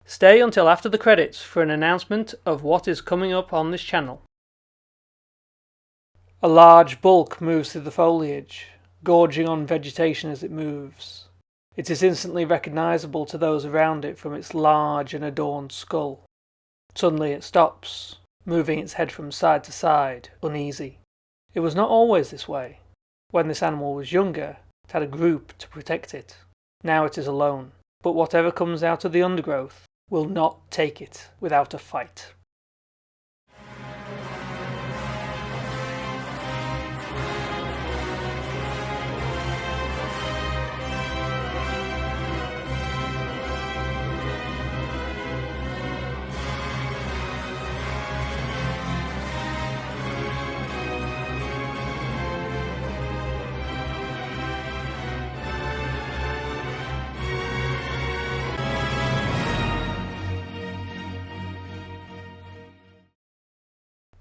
Stay until after the credits for an announcement of what is coming up on this channel. A large bulk moves through the foliage, gorging on vegetation as it moves. It is instantly recognisable to those around it from its large and adorned skull. Suddenly it stops, moving its head from side to side, uneasy. It was not always this way. When this animal was younger, it had a group to protect it. Now it is alone, but whatever comes out of the undergrowth will not take it without a fight.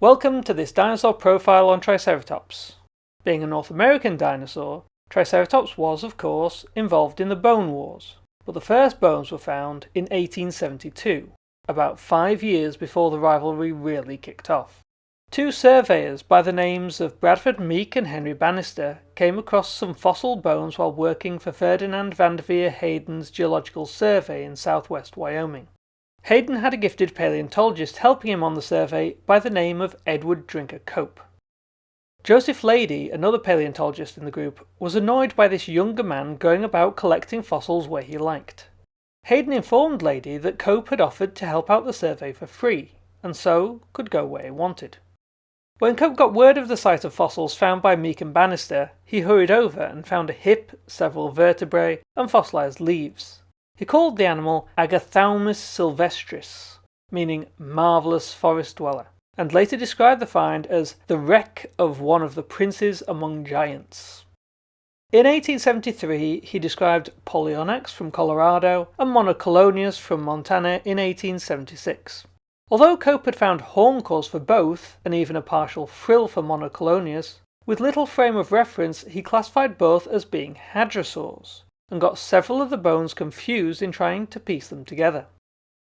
Welcome to this dinosaur profile on Triceratops. Being a North American dinosaur, Triceratops was, of course, involved in the Bone Wars, but the first bones were found in 1872, about 5 years before the rivalry really kicked off. Two surveyors by the names of Bradford Meek and Henry Bannister came across some fossil bones while working for Ferdinand Vanderveer Hayden's Geological Survey in southwest Wyoming. Hayden had a gifted paleontologist helping him on the survey by the name of Edward Drinker Cope. Joseph Leidy, another paleontologist in the group, was annoyed by this younger man going about collecting fossils where he liked. Hayden informed Leidy that Cope had offered to help out the survey for free, and so could go where he wanted. When Cope got word of the site of fossils found by Meek and Bannister, he hurried over and found a hip, several vertebrae, and fossilised leaves. He called the animal Agathalmus sylvestris, meaning marvellous forest dweller, and later described the find as the wreck of one of the princes among giants. In 1873 he described Polyonyx from Colorado and Monoclonius from Montana in 1876. Although Cope had found horn cores for both, and even a partial frill for Monoclonius, with little frame of reference he classified both as being hadrosaurs, and got several of the bones confused in trying to piece them together.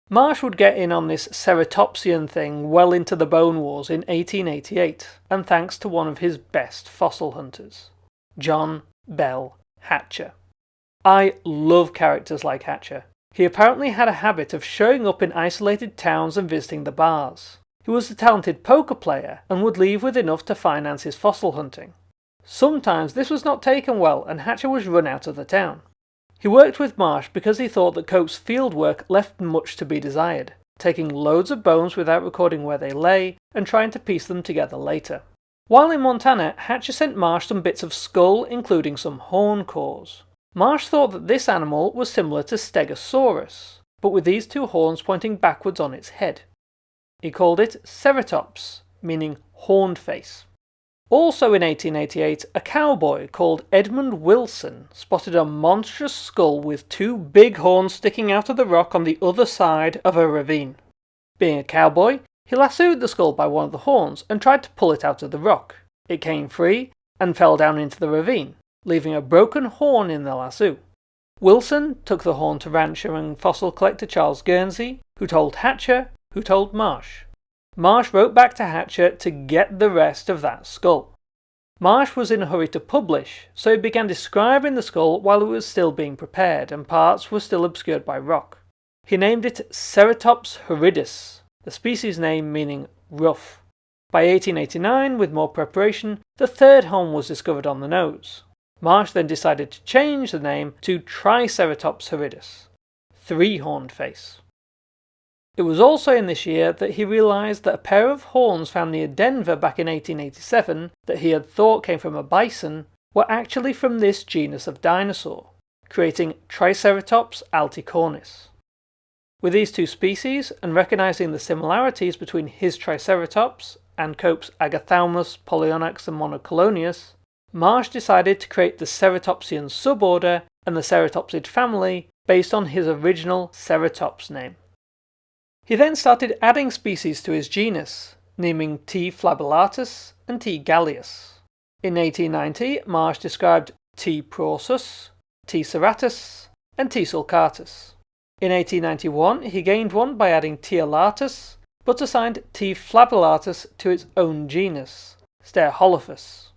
Marsh would get in on this Ceratopsian thing well into the Bone Wars in 1888, and thanks to one of his best fossil hunters, John Bell Hatcher. I love characters like Hatcher. He apparently had a habit of showing up in isolated towns and visiting the bars. He was a talented poker player and would leave with enough to finance his fossil hunting. Sometimes this was not taken well and Hatcher was run out of the town. He worked with Marsh because he thought that Cope's field work left much to be desired, taking loads of bones without recording where they lay and trying to piece them together later. While in Montana, Hatcher sent Marsh some bits of skull including some horn cores. Marsh thought that this animal was similar to Stegosaurus, but with these two horns pointing backwards on its head. He called it Ceratops, meaning horned face. Also in 1888, a cowboy called Edmund Wilson spotted a monstrous skull with two big horns sticking out of the rock on the other side of a ravine. Being a cowboy, he lassoed the skull by one of the horns and tried to pull it out of the rock. It came free and fell down into the ravine, leaving a broken horn in the lasso. Wilson took the horn to rancher and fossil collector Charles Guernsey, who told Hatcher, who told Marsh. Marsh wrote back to Hatcher to get the rest of that skull. Marsh was in a hurry to publish, so he began describing the skull while it was still being prepared and parts were still obscured by rock. He named it Ceratops horridus, the species name meaning rough. By 1889, with more preparation, the third horn was discovered on the nose. Marsh then decided to change the name to Triceratops horridus, three-horned face. It was also in this year that he realised that a pair of horns found near Denver back in 1887 that he had thought came from a bison were actually from this genus of dinosaur, creating Triceratops alticornis. With these two species, and recognising the similarities between his Triceratops and Cope's Agathalmus, Polyonyx and Monoclonius, Marsh decided to create the Ceratopsian suborder and the Ceratopsid family based on his original Ceratops name. He then started adding species to his genus, naming T. flabellatus and T. gallius. In 1890, Marsh described T. prorsus, T. serratus, and T. sulcatus. In 1891 he gained one by adding T. alatus, but assigned T. flabellatus to its own genus, Sterholophus.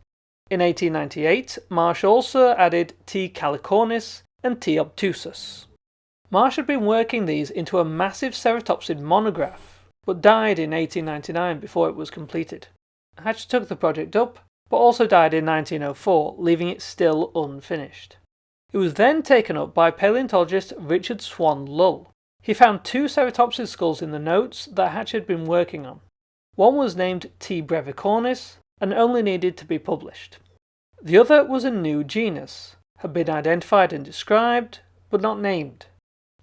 In 1898 Marsh also added T. calicornis and T. obtusus. Marsh had been working these into a massive ceratopsid monograph, but died in 1899 before it was completed. Hatch took the project up, but also died in 1904, leaving it still unfinished. It was then taken up by paleontologist Richard Swan Lull. He found 2 ceratopsid skulls in the notes that Hatch had been working on. One was named T. brevicornis and only needed to be published. The other was a new genus, had been identified and described, but not named.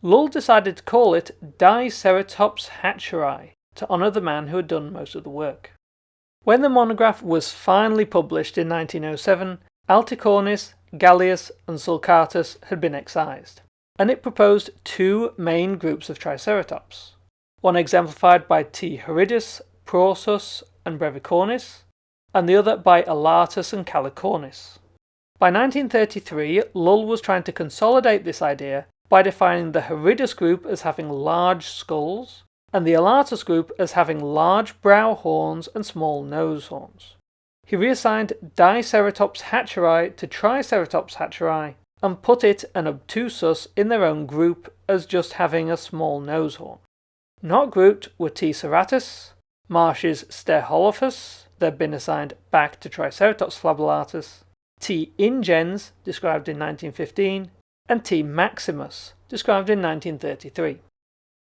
Lull decided to call it Diceratops hatcheri, to honour the man who had done most of the work. When the monograph was finally published in 1907, Alticornis, Gallius and Sulcatus had been excised, and it proposed 2 main groups of Triceratops, one exemplified by T. horridus, prorsus and brevicornis, and the other by alatus and calicornis. By 1933, Lull was trying to consolidate this idea by defining the horridus group as having large skulls, and the alatus group as having large brow horns and small nose horns. He reassigned Diceratops hatcheri to Triceratops hatcheri, and put it and obtusus in their own group as just having a small nose horn. Not grouped were T. serratus, Marsh's Sterholophus, that had been assigned back to Triceratops flabellatus, T. ingens, described in 1915, and T. maximus, described in 1933.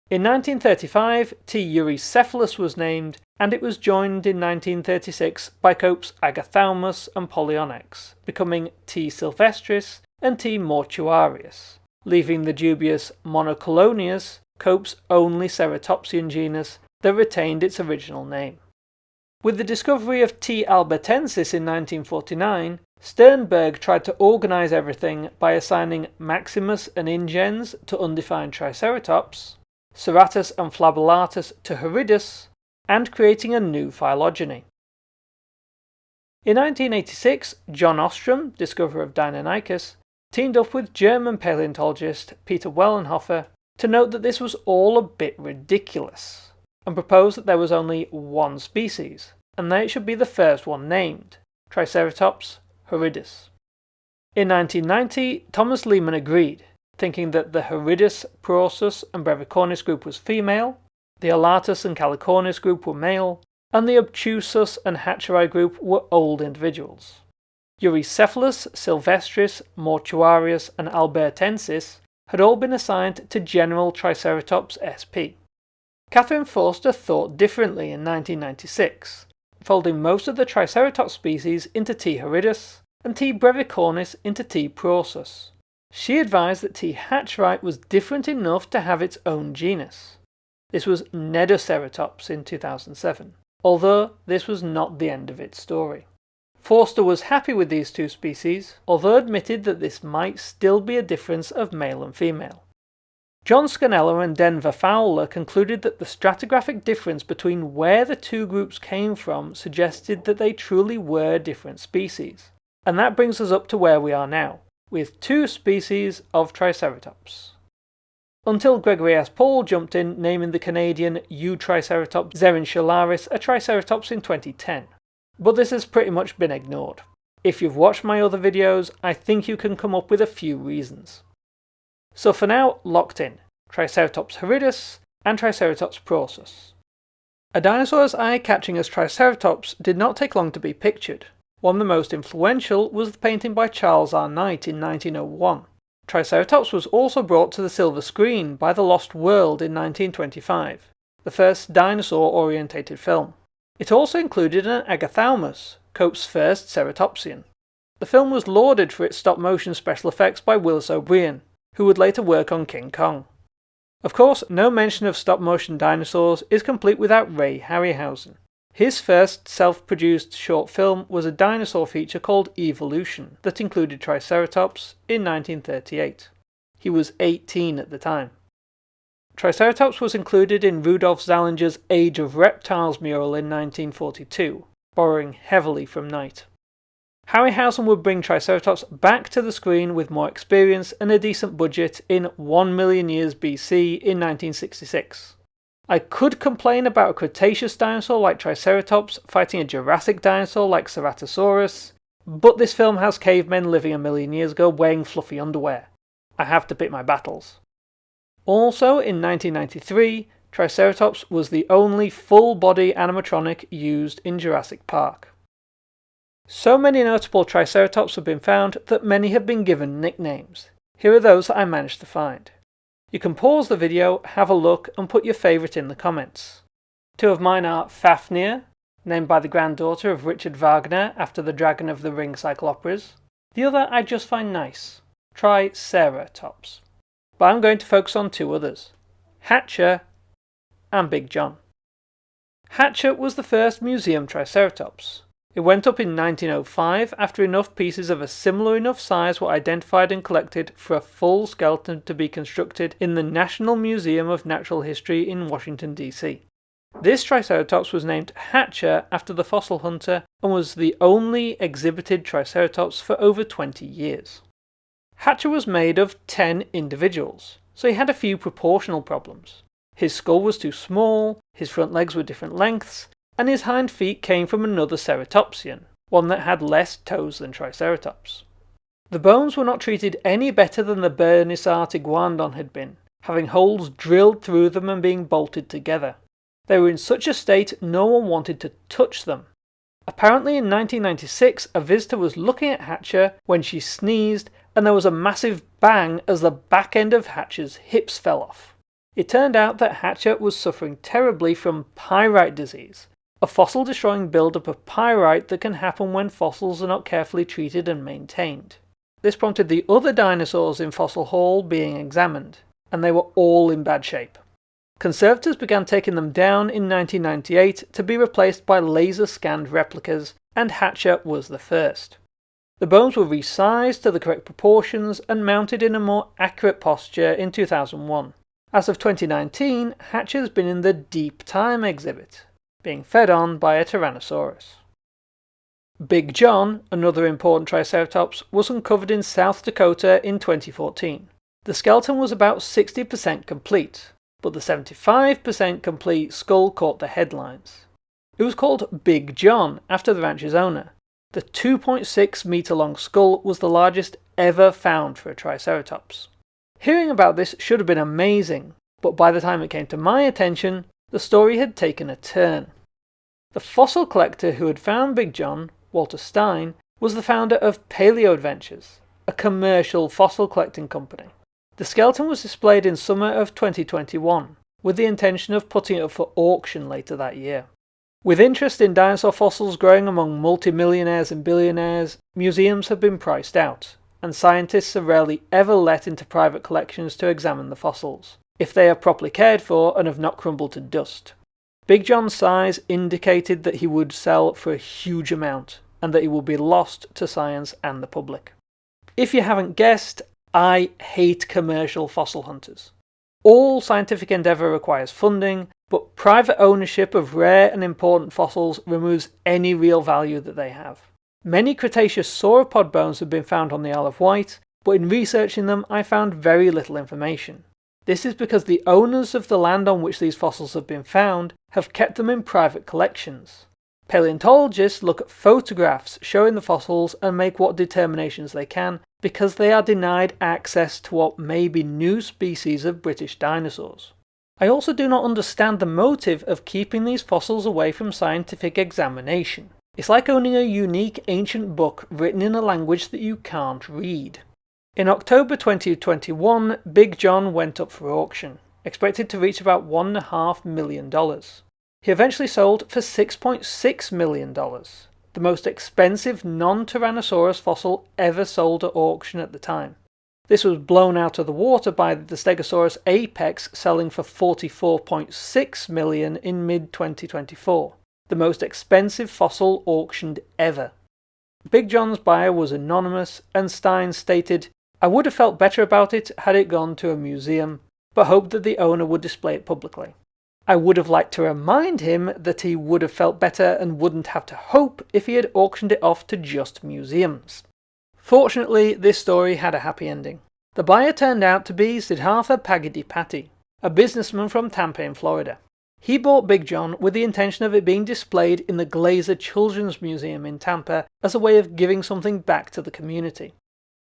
In 1935, T. eurycephalus was named, and it was joined in 1936 by Cope's Agathalmus and Polyonyx, becoming T. sylvestris and T. mortuarius, leaving the dubious Monocolonius, Cope's only ceratopsian genus, that retained its original name. With the discovery of T. albertensis in 1949, Sternberg tried to organise everything by assigning Maximus and ingens to undefined Triceratops, Serratus and flabellatus to horridus, and creating a new phylogeny. In 1986, John Ostrom, discoverer of Deinonychus, teamed up with German paleontologist Peter Wellenhofer to note that this was all a bit ridiculous, and proposed that there was only one species, and that it should be the first one named, Triceratops horridus. In 1990, Thomas Lehmann agreed, thinking that the horridus, prorsus and brevicornis group was female, the alatus and calicornis group were male, and the obtusus and hatcheri group were old individuals. Eurycephalus, sylvestris, mortuarius and albertensis had all been assigned to general Triceratops sp. Catherine Forster thought differently in 1996, folding most of the Triceratops species into T. horridus and T. brevicornis into T. prorsus. She advised that T. hatcheri was different enough to have its own genus. This was Nedoceratops in 2007, although this was not the end of its story. Forster was happy with these 2 species, although admitted that this might still be a difference of male and female. John Scanella and Denver Fowler concluded that the stratigraphic difference between where the 2 groups came from suggested that they truly were different species, and that brings us up to where we are now, with 2 species of Triceratops. Until Gregory S. Paul jumped in, naming the Canadian Triceratops zerinchularis a Triceratops in 2010. But this has pretty much been ignored. If you've watched my other videos, I think you can come up with a few reasons. So for now, locked in, Triceratops horridus and Triceratops prorsus. A dinosaur as eye-catching as Triceratops did not take long to be pictured. One of the most influential was the painting by Charles R. Knight in 1901. Triceratops was also brought to the silver screen by The Lost World in 1925, the first dinosaur-orientated film. It also included an Agathalmus, Cope's first ceratopsian. The film was lauded for its stop-motion special effects by Willis O'Brien, who would later work on King Kong. Of course, no mention of stop-motion dinosaurs is complete without Ray Harryhausen. His first self-produced short film was a dinosaur feature called Evolution that included Triceratops in 1938. He was 18 at the time. Triceratops was included in Rudolf Zallinger's Age of Reptiles mural in 1942, borrowing heavily from Knight. Harryhausen would bring Triceratops back to the screen with more experience and a decent budget in 1 million years BC in 1966. I could complain about a Cretaceous dinosaur like Triceratops fighting a Jurassic dinosaur like Ceratosaurus, but this film has cavemen living 1 million years ago wearing fluffy underwear. I have to pick my battles. Also in 1993, Triceratops was the only full-body animatronic used in Jurassic Park. So many notable Triceratops have been found that many have been given nicknames. Here are those that I managed to find. You can pause the video, have a look, and put your favourite in the comments. 2 of mine are Fafnir, named by the granddaughter of Richard Wagner after the Dragon of the Ring cycloperas. The other I just find nice, Triceratops. But I'm going to focus on 2 others, Hatcher and Big John. Hatcher was the first museum Triceratops. It went up in 1905 after enough pieces of a similar enough size were identified and collected for a full skeleton to be constructed in the National Museum of Natural History in Washington, D.C. This Triceratops was named Hatcher after the fossil hunter and was the only exhibited Triceratops for over 20 years. Hatcher was made of 10 individuals, so he had a few proportional problems. His skull was too small, his front legs were different lengths, and his hind feet came from another Ceratopsian, one that had less toes than Triceratops. The bones were not treated any better than the Bernissart iguanodon had been, having holes drilled through them and being bolted together. They were in such a state no one wanted to touch them. Apparently in 1996 a visitor was looking at Hatcher when she sneezed and there was a massive bang as the back end of Hatcher's hips fell off. It turned out that Hatcher was suffering terribly from pyrite disease, a fossil-destroying buildup of pyrite that can happen when fossils are not carefully treated and maintained. This prompted the other dinosaurs in Fossil Hall being examined, and they were all in bad shape. Conservators began taking them down in 1998 to be replaced by laser-scanned replicas, and Hatcher was the first. The bones were resized to the correct proportions and mounted in a more accurate posture in 2001. As of 2019, Hatcher has been in the Deep Time exhibit, being fed on by a Tyrannosaurus. Big John, another important Triceratops, was uncovered in South Dakota in 2014. The skeleton was about 60% complete, but the 75% complete skull caught the headlines. It was called Big John after the ranch's owner. The 2.6 meter long skull was the largest ever found for a Triceratops. Hearing about this should have been amazing, but by the time it came to my attention, the story had taken a turn. The fossil collector who had found Big John, Walter Stein, was the founder of Paleo Adventures, a commercial fossil collecting company. The skeleton was displayed in summer of 2021, with the intention of putting it up for auction later that year. With interest in dinosaur fossils growing among multimillionaires and billionaires, museums have been priced out, and scientists are rarely ever let into private collections to examine the fossils, if they are properly cared for and have not crumbled to dust. Big John's size indicated that he would sell for a huge amount, and that he would be lost to science and the public. If you haven't guessed, I hate commercial fossil hunters. All scientific endeavour requires funding, but private ownership of rare and important fossils removes any real value that they have. Many Cretaceous sauropod bones have been found on the Isle of Wight, but in researching them I found very little information. This is because the owners of the land on which these fossils have been found have kept them in private collections. Paleontologists look at photographs showing the fossils and make what determinations they can because they are denied access to what may be new species of British dinosaurs. I also do not understand the motive of keeping these fossils away from scientific examination. It's like owning a unique ancient book written in a language that you can't read. In October 2021, Big John went up for auction, expected to reach about $1.5 million. He eventually sold for $6.6 million, the most expensive non-Tyrannosaurus fossil ever sold at auction at the time. This was blown out of the water by the Stegosaurus apex selling for $44.6 million in mid-2024, the most expensive fossil auctioned ever. Big John's buyer was anonymous, and Stein stated, "I would have felt better about it had it gone to a museum, but hoped that the owner would display it publicly. I would have liked to remind him that he would have felt better and wouldn't have to hope if he had auctioned it off to just museums. Fortunately, this story had a happy ending. The buyer turned out to be Siddhartha Pagidipati, a businessman from Tampa in Florida. He bought Big John with the intention of it being displayed in the Glazer Children's Museum in Tampa as a way of giving something back to the community.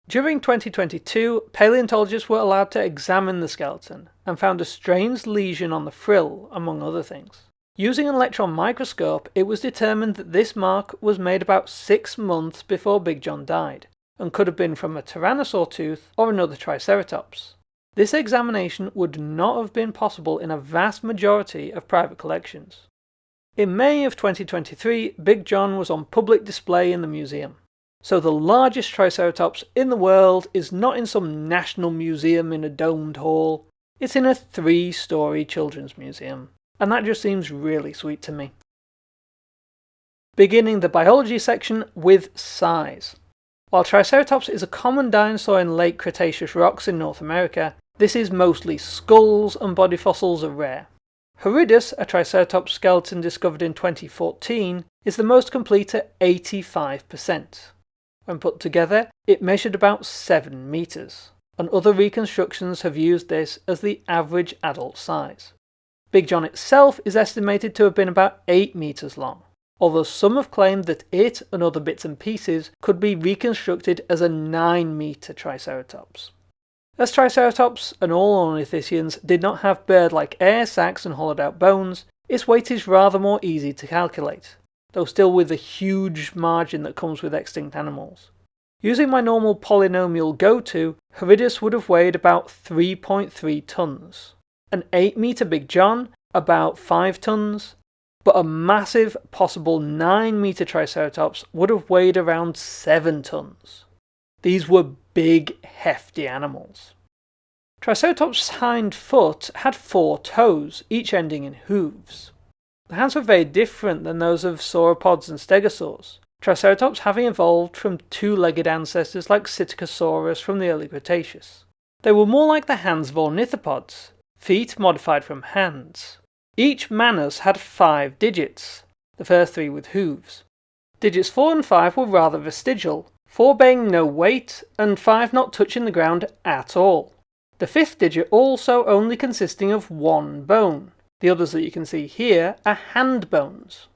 During 2022, paleontologists were allowed to examine the skeleton and found a strange lesion on the frill, among other things. Using an electron microscope, it was determined that this mark was made about 6 months before Big John died, and could have been from a tyrannosaur tooth or another Triceratops. This examination would not have been possible in a vast majority of private collections. In May of 2023, Big John was on public display in the museum. So the largest Triceratops in the world is not in some national museum in a domed hall, it's in a 3-story children's museum, and that just seems really sweet to me. Beginning the biology section with size. While Triceratops is a common dinosaur in late Cretaceous rocks in North America, this is mostly skulls and body fossils are rare. Horridus, a Triceratops skeleton discovered in 2014, is the most complete at 85%. When put together, it measured about 7 meters, and other reconstructions have used this as the average adult size. Big John itself is estimated to have been about 8 meters long, although some have claimed that it and other bits and pieces could be reconstructed as a 9-meter Triceratops. As Triceratops and all ornithischians did not have bird-like air sacs and hollowed out bones, its weight is rather more easy to calculate, though still with the huge margin that comes with extinct animals. Using my normal polynomial go-to, Horridus would have weighed about 3.3 tons, an 8-meter Big John about 5 tons, but a massive, possible 9-meter Triceratops would have weighed around 7 tons. These were big, hefty animals. Triceratops' hind foot had 4 toes, each ending in hooves. The hands were very different than those of sauropods and stegosaurs, Triceratops having evolved from 2-legged ancestors like Psittacosaurus from the early Cretaceous. They were more like the hands of ornithopods, feet modified from hands. Each manus had 5 digits, the first 3 with hooves. Digits 4 and 5 were rather vestigial, 4 bearing no weight and 5 not touching the ground at all. The 5th digit also only consisting of 1 bone. The others that you can see here are hand bones.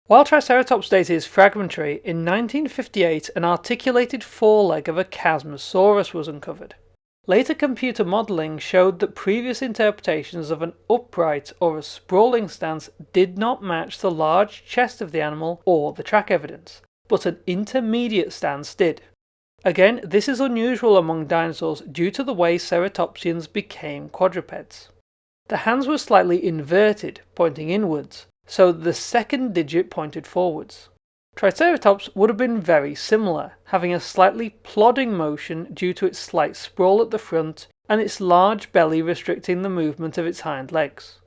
While Triceratops data is fragmentary, in 1958 an articulated foreleg of a Chasmosaurus was uncovered. Later computer modelling showed that previous interpretations of an upright or a sprawling stance did not match the large chest of the animal or the track evidence, but an intermediate stance did. Again, this is unusual among dinosaurs due to the way Ceratopsians became quadrupeds. The hands were slightly inverted, pointing inwards, so the 2nd digit pointed forwards. Triceratops would have been very similar, having a slightly plodding motion due to its slight sprawl at the front and its large belly restricting the movement of its hind legs.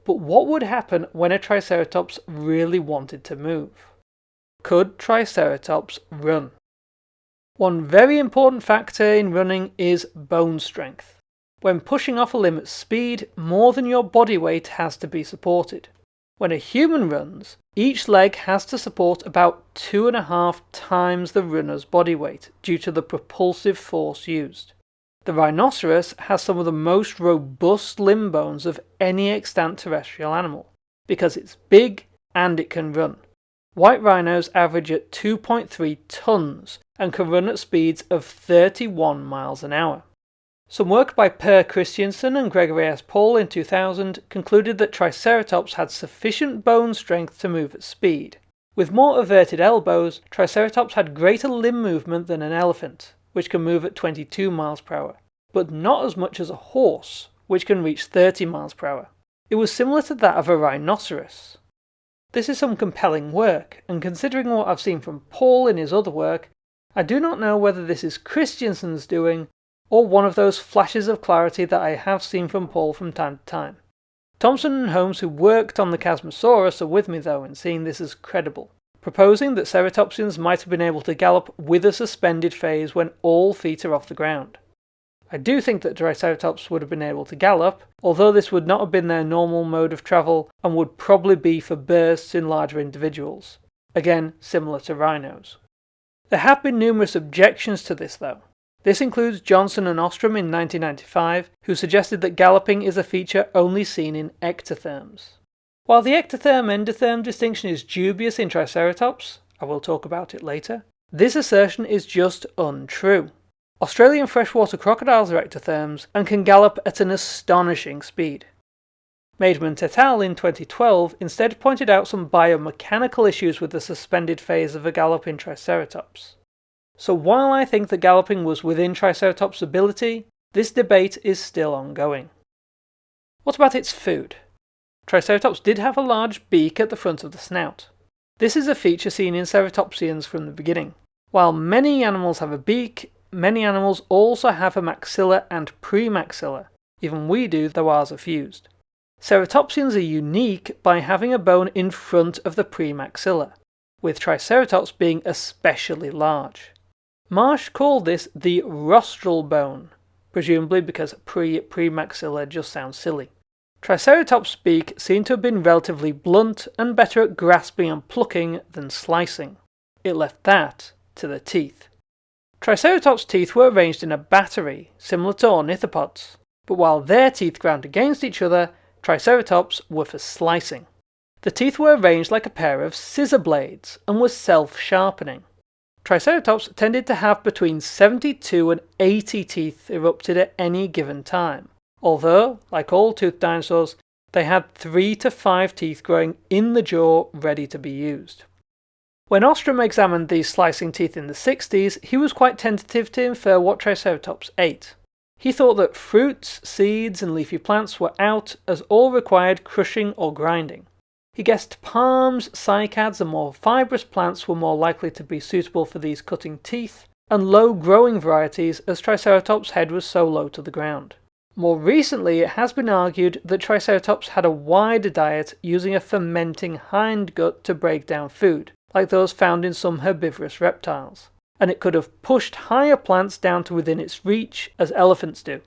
But what would happen when a Triceratops really wanted to move? Could Triceratops run? One very important factor in running is bone strength. When pushing off a limb at speed, more than your body weight has to be supported. When a human runs, each leg has to support about 2.5 times the runner's body weight due to the propulsive force used. The rhinoceros has some of the most robust limb bones of any extant terrestrial animal, because it's big and it can run. White rhinos average at 2.3 tons and can run at speeds of 31 miles an hour. Some work by Per Christiansen and Gregory S. Paul in 2000 concluded that Triceratops had sufficient bone strength to move at speed. With more averted elbows, Triceratops had greater limb movement than an elephant, which can move at 22 miles per hour, but not as much as a horse, which can reach 30 miles per hour. It was similar to that of a rhinoceros. This is some compelling work, and considering what I've seen from Paul in his other work, I do not know whether this is Christiansen's doing or one of those flashes of clarity that I have seen from Paul from time to time. Thompson and Holmes, who worked on the Chasmosaurus, are with me though in seeing this as credible, proposing that Ceratopsians might have been able to gallop with a suspended phase when all feet are off the ground. I do think that Triceratops would have been able to gallop, although this would not have been their normal mode of travel and would probably be for bursts in larger individuals. Again, similar to rhinos. There have been numerous objections to this though. This includes Johnson and Ostrom in 1995, who suggested that galloping is a feature only seen in ectotherms. While the ectotherm-endotherm distinction is dubious in Triceratops, I will talk about it later, this assertion is just untrue. Australian freshwater crocodiles are ectotherms and can gallop at an astonishing speed. Maidment et al. In 2012 instead pointed out some biomechanical issues with the suspended phase of a gallop in Triceratops. So while I think that galloping was within Triceratops' ability, this debate is still ongoing. What about its food? Triceratops did have a large beak at the front of the snout. This is a feature seen in Ceratopsians from the beginning. While many animals have a beak, many animals also have a maxilla and premaxilla. Even we do, though ours are fused. Ceratopsians are unique by having a bone in front of the premaxilla, with Triceratops being especially large. Marsh called this the rostral bone, presumably because premaxilla just sounds silly. Triceratops' beak seemed to have been relatively blunt and better at grasping and plucking than slicing. It left that to the teeth. Triceratops' teeth were arranged in a battery, similar to ornithopods, but while their teeth ground against each other, Triceratops were for slicing. The teeth were arranged like a pair of scissor blades and were self-sharpening. Triceratops tended to have between 72 and 80 teeth erupted at any given time, although, like all toothed dinosaurs, they had 3 to 5 teeth growing in the jaw ready to be used. When Ostrom examined these slicing teeth in the 60s, he was quite tentative to infer what Triceratops ate. He thought that fruits, seeds, and leafy plants were out, as all required crushing or grinding. He guessed palms, cycads, and more fibrous plants were more likely to be suitable for these cutting teeth, and low-growing varieties as Triceratops' head was so low to the ground. More recently, it has been argued that Triceratops had a wider diet using a fermenting hindgut to break down food, like those found in some herbivorous reptiles, and it could have pushed higher plants down to within its reach, as elephants do.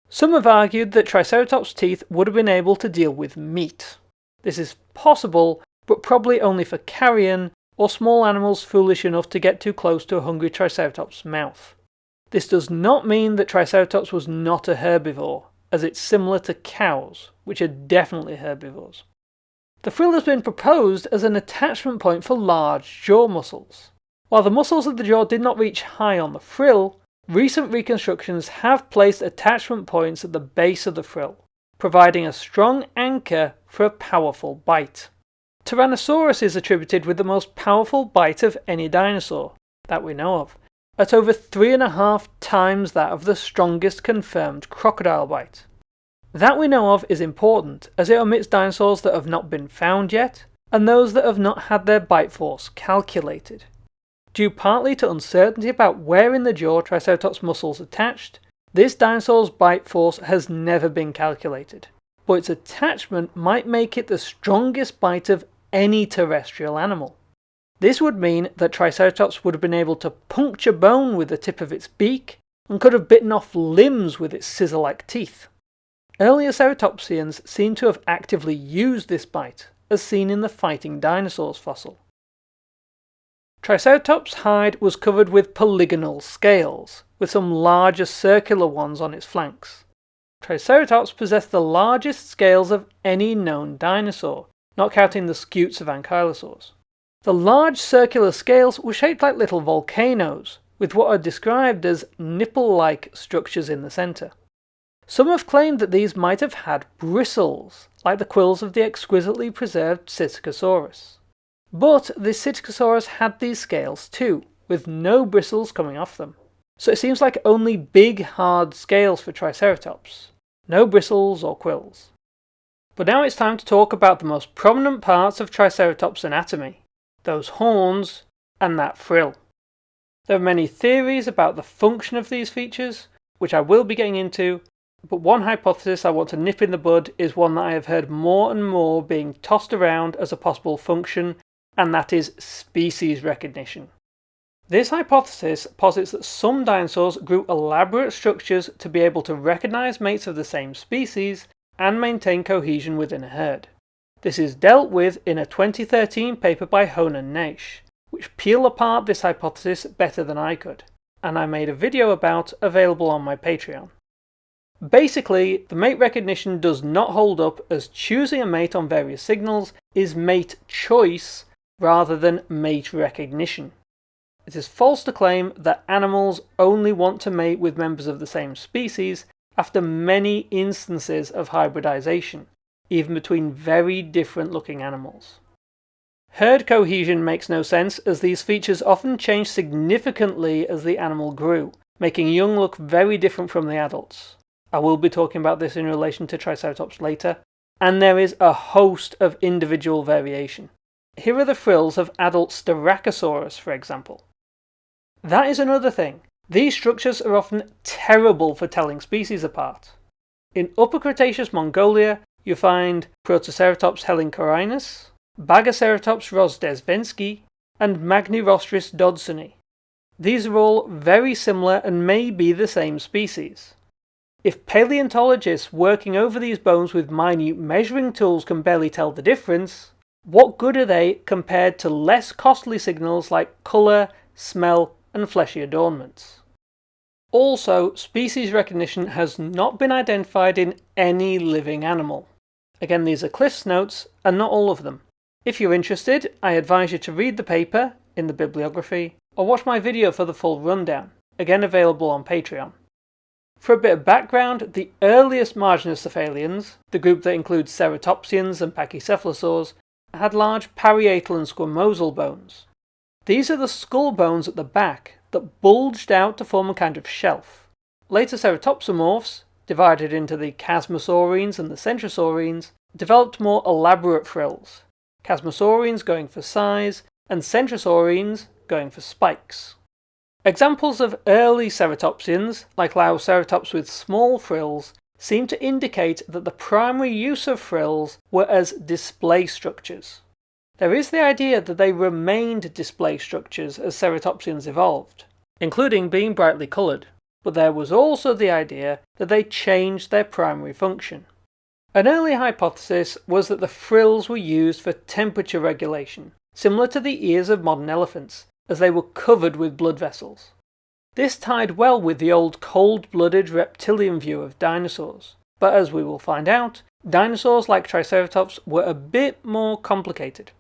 Some have argued that Triceratops' teeth would have been able to deal with meat. This is possible, but probably only for carrion or small animals foolish enough to get too close to a hungry Triceratops' mouth. This does not mean that Triceratops was not a herbivore, as it's similar to cows, which are definitely herbivores. The frill has been proposed as an attachment point for large jaw muscles. While the muscles of the jaw did not reach high on the frill, recent reconstructions have placed attachment points at the base of the frill, providing a strong anchor for a powerful bite. Tyrannosaurus is attributed with the most powerful bite of any dinosaur that we know of, at over 3.5 times that of the strongest confirmed crocodile bite. That we know of is important, as it omits dinosaurs that have not been found yet, and those that have not had their bite force calculated. Due partly to uncertainty about where in the jaw Triceratops' muscles attached, this dinosaur's bite force has never been calculated, but its attachment might make it the strongest bite of any terrestrial animal. This would mean that Triceratops would have been able to puncture bone with the tip of its beak, and could have bitten off limbs with its scissor-like teeth. Earlier Ceratopsians seem to have actively used this bite, as seen in the fighting dinosaurs fossil. Triceratops' hide was covered with polygonal scales, with some larger circular ones on its flanks. Triceratops possessed the largest scales of any known dinosaur, not counting the scutes of ankylosaurs. The large circular scales were shaped like little volcanoes, with what are described as nipple-like structures in the centre. Some have claimed that these might have had bristles, like the quills of the exquisitely preserved Psittacosaurus. But the Psittacosaurus had these scales too, with no bristles coming off them. So it seems like only big, hard scales for Triceratops. No bristles or quills. But now it's time to talk about the most prominent parts of Triceratops' anatomy. Those horns and that frill. There are many theories about the function of these features, which I will be getting into, but one hypothesis I want to nip in the bud is one that I have heard more and more being tossed around as a possible function, and that is species recognition. This hypothesis posits that some dinosaurs grew elaborate structures to be able to recognize mates of the same species and maintain cohesion within a herd. This is dealt with in a 2013 paper by Hone and Naish, which peel apart this hypothesis better than I could, and I made a video about available on my Patreon. Basically, the mate recognition does not hold up, as choosing a mate on various signals is mate choice rather than mate recognition. It is false to claim that animals only want to mate with members of the same species after many instances of hybridization, even between very different looking animals. Herd cohesion makes no sense, as these features often change significantly as the animal grew, making young look very different from the adults. I will be talking about this in relation to Triceratops later, and there is a host of individual variation. Here are the frills of adult Styracosaurus, for example. That is another thing. These structures are often terrible for telling species apart. In Upper Cretaceous Mongolia, you find Protoceratops hellincorinus, Bagaceratops rosdesvensky, and Magnirostris dodsoni. These are all very similar and may be the same species. If paleontologists working over these bones with minute measuring tools can barely tell the difference, what good are they compared to less costly signals like colour, smell, and fleshy adornments? Also, species recognition has not been identified in any living animal. Again, these are Cliff's notes, and not all of them. If you're interested, I advise you to read the paper in the bibliography, or watch my video for the full rundown, again available on Patreon. For a bit of background, the earliest marginocephalians, the group that includes Ceratopsians and pachycephalosaurs, had large parietal and squamosal bones. These are the skull bones at the back that bulged out to form a kind of shelf. Later ceratopsomorphs, divided into the chasmosaurines and the centrosaurines, developed more elaborate frills, chasmosaurines going for size and centrosaurines going for spikes. Examples of early ceratopsians, like Laoceratops with small frills, seem to indicate that the primary use of frills were as display structures. There is the idea that they remained display structures as ceratopsians evolved, including being brightly coloured, but there was also the idea that they changed their primary function. An early hypothesis was that the frills were used for temperature regulation, similar to the ears of modern elephants, as they were covered with blood vessels. This tied well with the old cold-blooded reptilian view of dinosaurs, but as we will find out, dinosaurs like Triceratops were a bit more complicated.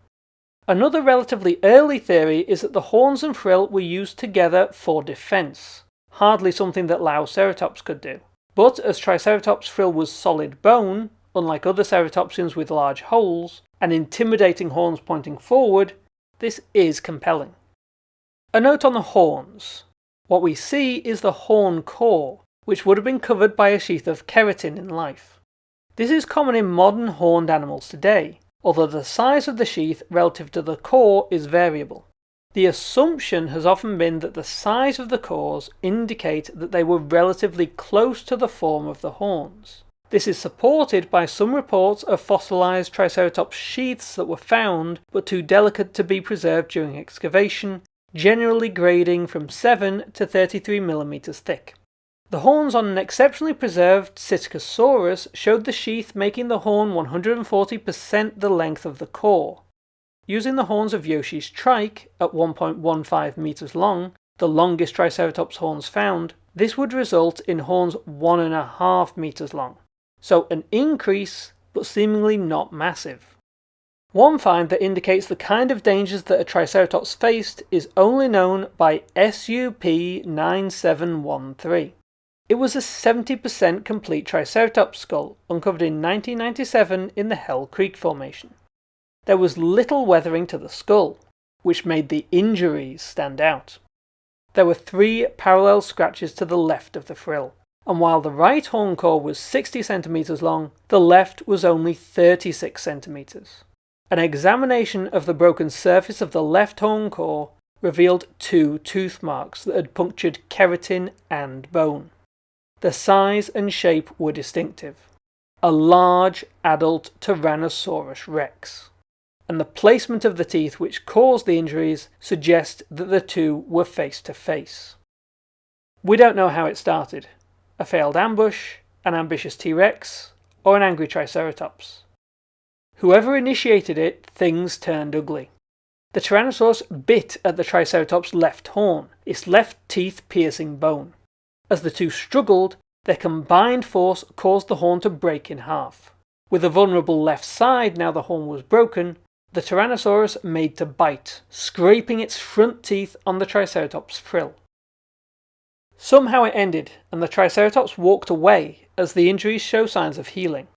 Another relatively early theory is that the horns and frill were used together for defence, hardly something that Laoceratops could do. But as Triceratops' frill was solid bone, unlike other ceratopsians with large holes, and intimidating horns pointing forward, this is compelling. A note on the horns. What we see is the horn core, which would have been covered by a sheath of keratin in life. This is common in modern horned animals today, although the size of the sheath relative to the core is variable. The assumption has often been that the size of the cores indicate that they were relatively close to the form of the horns. This is supported by some reports of fossilized Triceratops sheaths that were found but too delicate to be preserved during excavation, generally grading from 7 to 33 mm thick. The horns on an exceptionally preserved Psittacosaurus showed the sheath making the horn 140% the length of the core. Using the horns of Yoshi's trike at 1.15 meters long, the longest Triceratops horns found, this would result in horns 1.5 meters long. So an increase, but seemingly not massive. One find that indicates the kind of dangers that a Triceratops faced is only known by SUP 9713. It was a 70% complete Triceratops skull, uncovered in 1997 in the Hell Creek Formation. There was little weathering to the skull, which made the injuries stand out. There were 3 parallel scratches to the left of the frill, and while the right horn core was 60 centimeters long, the left was only 36 centimeters. An examination of the broken surface of the left horn core revealed 2 tooth marks that had punctured keratin and bone. The size and shape were distinctive. A large adult Tyrannosaurus rex. and the placement of the teeth which caused the injuries suggest that the two were face to face. We don't know how it started: a failed ambush, an ambitious T-Rex, or an angry Triceratops. Whoever initiated it, things turned ugly. The Tyrannosaurus bit at the Triceratops' left horn, its left teeth piercing bone. As the two struggled, their combined force caused the horn to break in half. With a vulnerable left side now the horn was broken, the Tyrannosaurus made to bite, scraping its front teeth on the Triceratops' frill. Somehow it ended, and the Triceratops walked away as the injuries show signs of healing.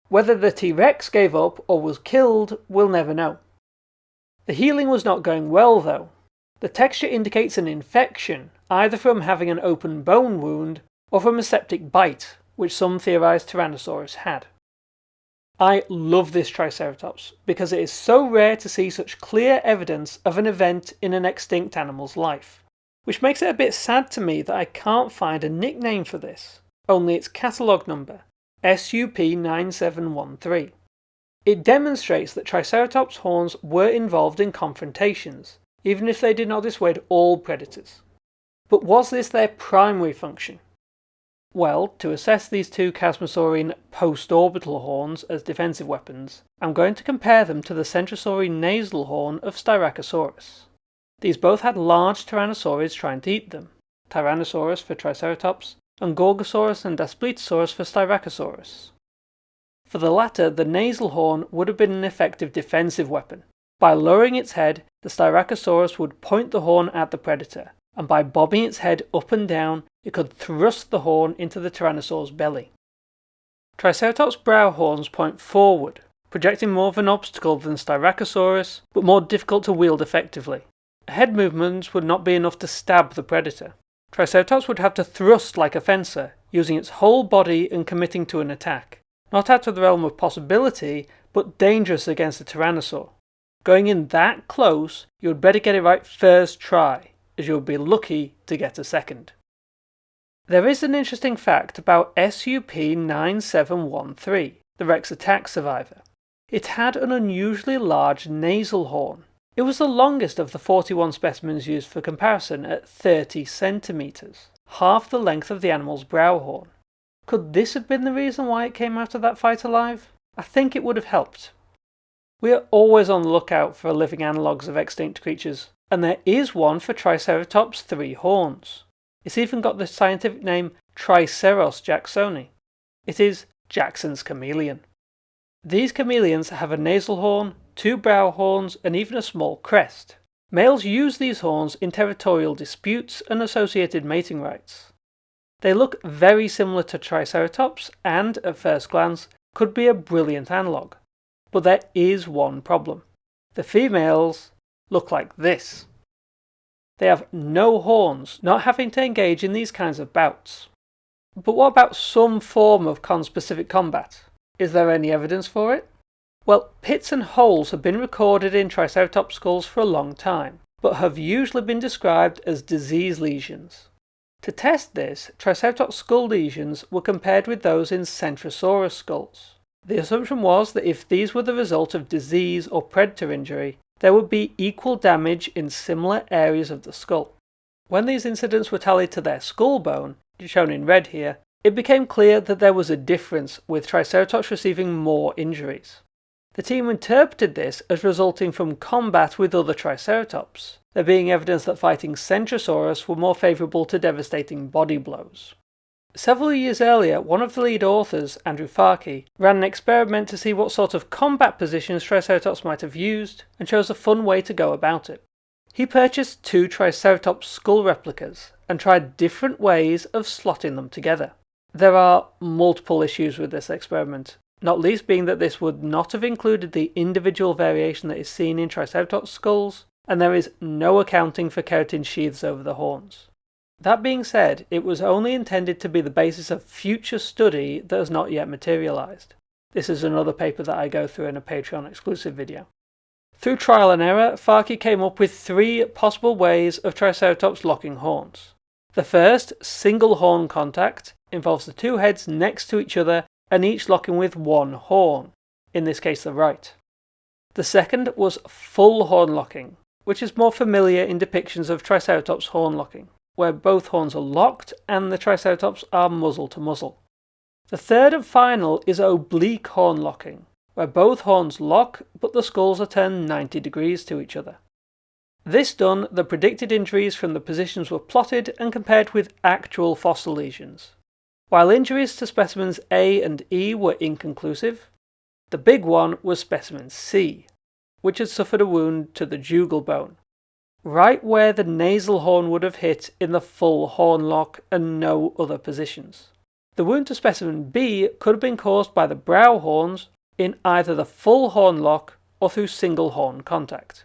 Whether the T-Rex gave up or was killed, we'll never know. The healing was not going well though. The texture indicates an infection, either from having an open bone wound or from a septic bite, which some theorise Tyrannosaurus had. I love this Triceratops because it is so rare to see such clear evidence of an event in an extinct animal's life, which makes it a bit sad to me that I can't find a nickname for this, only its catalogue number, SUP9713. It demonstrates that Triceratops' horns were involved in confrontations, even if they did not dissuade all predators. But was this their primary function? Well, to assess these two Chasmosaurian post-orbital horns as defensive weapons, I'm going to compare them to the centrosaurian nasal horn of Styracosaurus. These both had large tyrannosaurids trying to eat them, Tyrannosaurus for Triceratops, and Gorgosaurus and Daspletosaurus for Styracosaurus. For the latter, the nasal horn would have been an effective defensive weapon. By lowering its head, the Styracosaurus would point the horn at the predator, and by bobbing its head up and down, it could thrust the horn into the Tyrannosaur's belly. Triceratops' brow horns point forward, projecting more of an obstacle than Styracosaurus, but more difficult to wield effectively. Head movements would not be enough to stab the predator. Triceratops would have to thrust like a fencer, using its whole body and committing to an attack. Not out of the realm of possibility, but dangerous against a Tyrannosaur. Going in that close, you would better get it right first try, as you would be lucky to get a second. There is an interesting fact about SUP9713, the Rex attack survivor. It had an unusually large nasal horn. It was the longest of the 41 specimens used for comparison at 30 centimetres, half the length of the animal's brow horn. Could this have been the reason why it came out of that fight alive? I think it would have helped. We are always on the lookout for living analogues of extinct creatures, and there is one for Triceratops' 3 horns. It's even got the scientific name Triceros jacksoni. It is Jackson's chameleon. These chameleons have a nasal horn, 2 brow horns, and even a small crest. Males use these horns in territorial disputes and associated mating rights. They look very similar to Triceratops and, at first glance, could be a brilliant analogue. But there is one problem. The females look like this. They have no horns, not having to engage in these kinds of bouts. But what about some form of conspecific combat? Is there any evidence for it? Well, pits and holes have been recorded in Triceratops skulls for a long time, but have usually been described as disease lesions. To test this, Triceratops skull lesions were compared with those in Centrosaurus skulls. The assumption was that if these were the result of disease or predator injury, there would be equal damage in similar areas of the skull. When these incidents were tallied to their skull bone, shown in red here, it became clear that there was a difference, with Triceratops receiving more injuries. The team interpreted this as resulting from combat with other Triceratops, there being evidence that fighting Centrosaurus were more favourable to devastating body blows. Several years earlier, one of the lead authors, Andrew Farkey, ran an experiment to see what sort of combat positions Triceratops might have used, and chose a fun way to go about it. He purchased 2 Triceratops skull replicas, and tried different ways of slotting them together. There are multiple issues with this experiment, not least being that this would not have included the individual variation that is seen in Triceratops skulls, and there is no accounting for keratin sheaths over the horns. That being said, it was only intended to be the basis of future study that has not yet materialised. This is another paper that I go through in a Patreon exclusive video. Through trial and error, Farkey came up with 3 possible ways of Triceratops locking horns. The first, single horn contact, involves the 2 heads next to each other and each locking with 1 horn, in this case the right. The second was full horn locking, which is more familiar in depictions of Triceratops horn locking, where both horns are locked and the Triceratops are muzzle to muzzle. The third and final is oblique horn locking, where both horns lock but the skulls are turned 90 degrees to each other. This done, the predicted injuries from the positions were plotted and compared with actual fossil lesions. While injuries to specimens A and E were inconclusive, the big one was specimen C, which had suffered a wound to the jugal bone, right where the nasal horn would have hit in the full horn lock and no other positions. The wound to specimen B could have been caused by the brow horns in either the full horn lock or through single horn contact.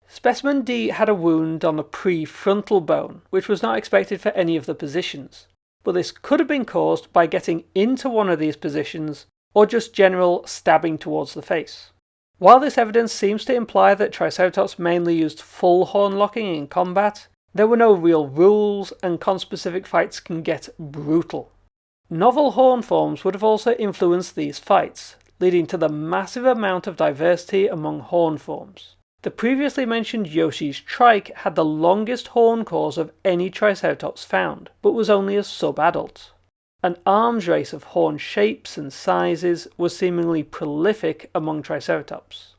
Specimen D had a wound on the prefrontal bone, which was not expected for any of the positions, but this could have been caused by getting into one of these positions or just general stabbing towards the face. While this evidence seems to imply that Triceratops mainly used full horn locking in combat, there were no real rules and conspecific fights can get brutal. Novel horn forms would have also influenced these fights, leading to the massive amount of diversity among horn forms. The previously mentioned Yoshi's trike had the longest horn cores of any Triceratops found, but was only a sub-adult. An arms race of horn shapes and sizes was seemingly prolific among Triceratops.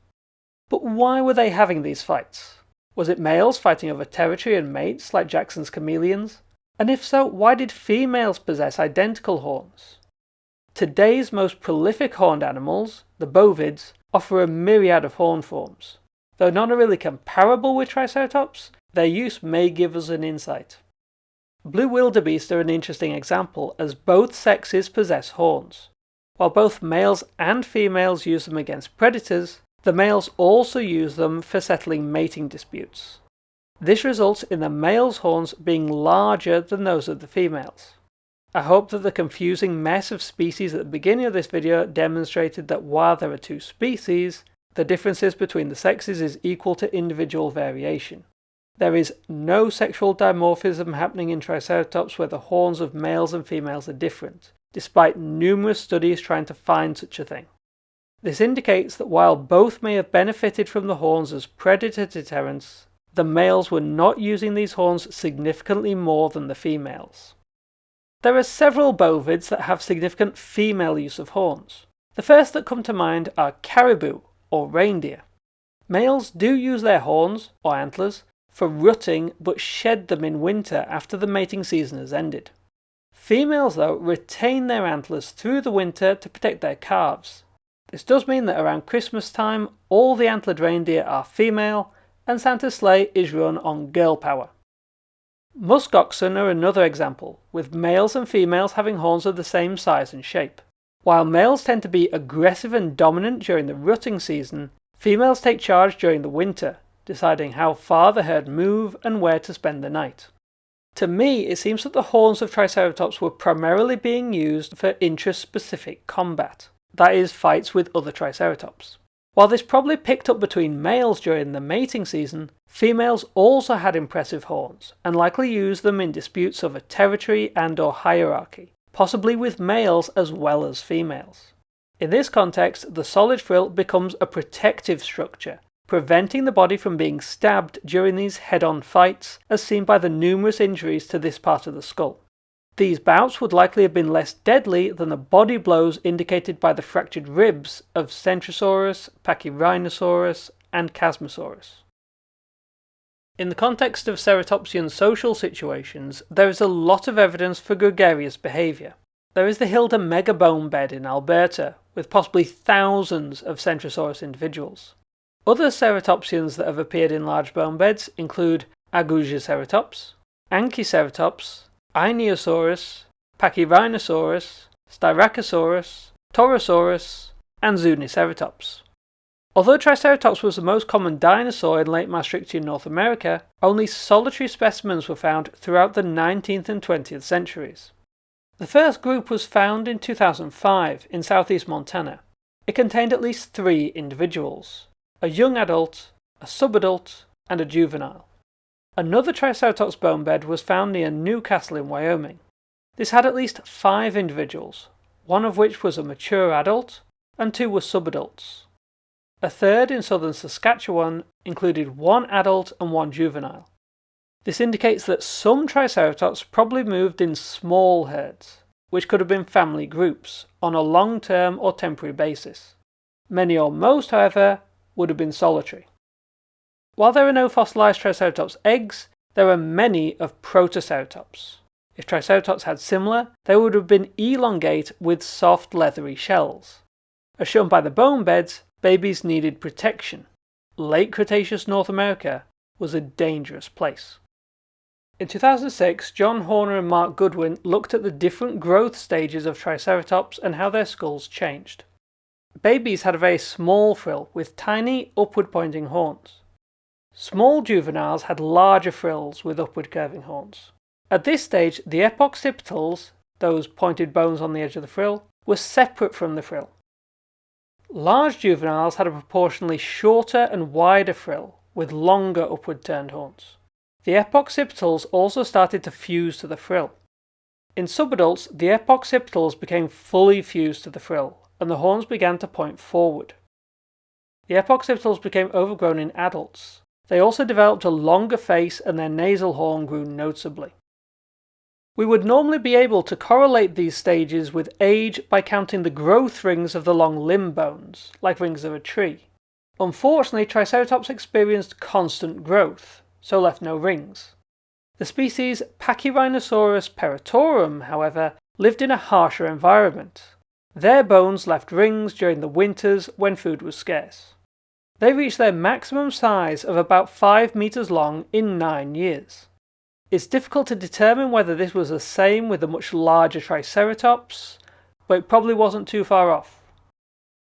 But why were they having these fights? Was it males fighting over territory and mates like Jackson's chameleons? And if so, why did females possess identical horns? Today's most prolific horned animals, the bovids, offer a myriad of horn forms. Though none are really comparable with Triceratops, their use may give us an insight. Blue wildebeest are an interesting example, as both sexes possess horns. While both males and females use them against predators, the males also use them for settling mating disputes. This results in the male's horns being larger than those of the females. I hope that the confusing mess of species at the beginning of this video demonstrated that while there are two species, the differences between the sexes is equal to individual variation. There is no sexual dimorphism happening in Triceratops where the horns of males and females are different, despite numerous studies trying to find such a thing. This indicates that while both may have benefited from the horns as predator deterrents, the males were not using these horns significantly more than the females. There are several bovids that have significant female use of horns. The first that come to mind are caribou, or reindeer. Males do use their horns, or antlers, for rutting but shed them in winter after the mating season has ended. Females, though, retain their antlers through the winter to protect their calves. This does mean that around Christmas time, all the antlered reindeer are female, and Santa's sleigh is run on girl power. Musk oxen are another example, with males and females having horns of the same size and shape. While males tend to be aggressive and dominant during the rutting season, females take charge during the winter, deciding how far the herd move and where to spend the night. To me, it seems that the horns of Triceratops were primarily being used for interest-specific combat, that is, fights with other Triceratops. While this probably picked up between males during the mating season, females also had impressive horns, and likely used them in disputes over territory and/or hierarchy, possibly with males as well as females. In this context, the solid frill becomes a protective structure, preventing the body from being stabbed during these head-on fights, as seen by the numerous injuries to this part of the skull. These bouts would likely have been less deadly than the body blows indicated by the fractured ribs of Centrosaurus, Pachyrhinosaurus, and Chasmosaurus. In the context of Ceratopsian social situations, there is a lot of evidence for gregarious behaviour. There is the Hilda megabone bed in Alberta, with possibly thousands of Centrosaurus individuals. Other Ceratopsians that have appeared in large bone beds include Agujaceratops, Anchiceratops, Ionosaurus, Pachyrhinosaurus, Styracosaurus, Torosaurus, and Zuniceratops. Although Triceratops was the most common dinosaur in late Maastrichtian North America, only solitary specimens were found throughout the 19th and 20th centuries. The first group was found in 2005 in southeast Montana. It contained at least 3 individuals: a young adult, a subadult, and a juvenile. Another Triceratops bone bed was found near Newcastle in Wyoming. This had at least 5 individuals, one of which was a mature adult, and 2 were subadults. A third in southern Saskatchewan included one adult and one juvenile. This indicates that some Triceratops probably moved in small herds, which could have been family groups, on a long-term or temporary basis. Many or most, however, would have been solitary. While there are no fossilized Triceratops eggs, there are many of Protoceratops. If Triceratops had similar, they would have been elongate with soft leathery shells. As shown by the bone beds, babies needed protection. Late Cretaceous North America was a dangerous place. In 2006, John Horner and Mark Goodwin looked at the different growth stages of Triceratops and how their skulls changed. Babies had a very small frill with tiny upward pointing horns. Small juveniles had larger frills with upward curving horns. At this stage, the epoccipitals, those pointed bones on the edge of the frill, were separate from the frill. Large juveniles had a proportionally shorter and wider frill with longer upward turned horns. The epoccipitals also started to fuse to the frill. In subadults, the epoccipitals became fully fused to the frill, and the horns began to point forward. The epoccipitals became overgrown in adults. They also developed a longer face and their nasal horn grew noticeably. We would normally be able to correlate these stages with age by counting the growth rings of the long limb bones, like rings of a tree. Unfortunately, Triceratops experienced constant growth, so left no rings. The species Pachyrhinosaurus peritorum, however, lived in a harsher environment. Their bones left rings during the winters when food was scarce. They reached their maximum size of about 5 meters long in 9 years. It's difficult to determine whether this was the same with the much larger Triceratops, but it probably wasn't too far off.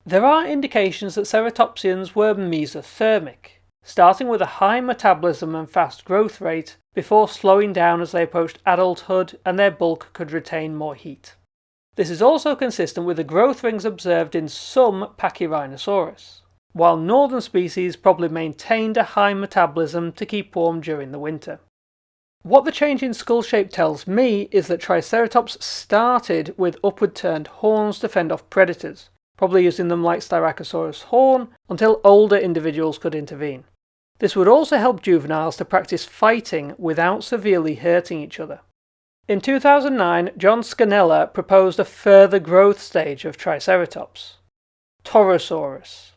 There are indications that Ceratopsians were mesothermic, starting with a high metabolism and fast growth rate before slowing down as they approached adulthood and their bulk could retain more heat. This is also consistent with the growth rings observed in some Pachyrhinosaurus, while northern species probably maintained a high metabolism to keep warm during the winter. What the change in skull shape tells me is that Triceratops started with upward turned horns to fend off predators, probably using them like Styracosaurus' horn until older individuals could intervene. This would also help juveniles to practice fighting without severely hurting each other. In 2009, John Scannella proposed a further growth stage of Triceratops, Torosaurus.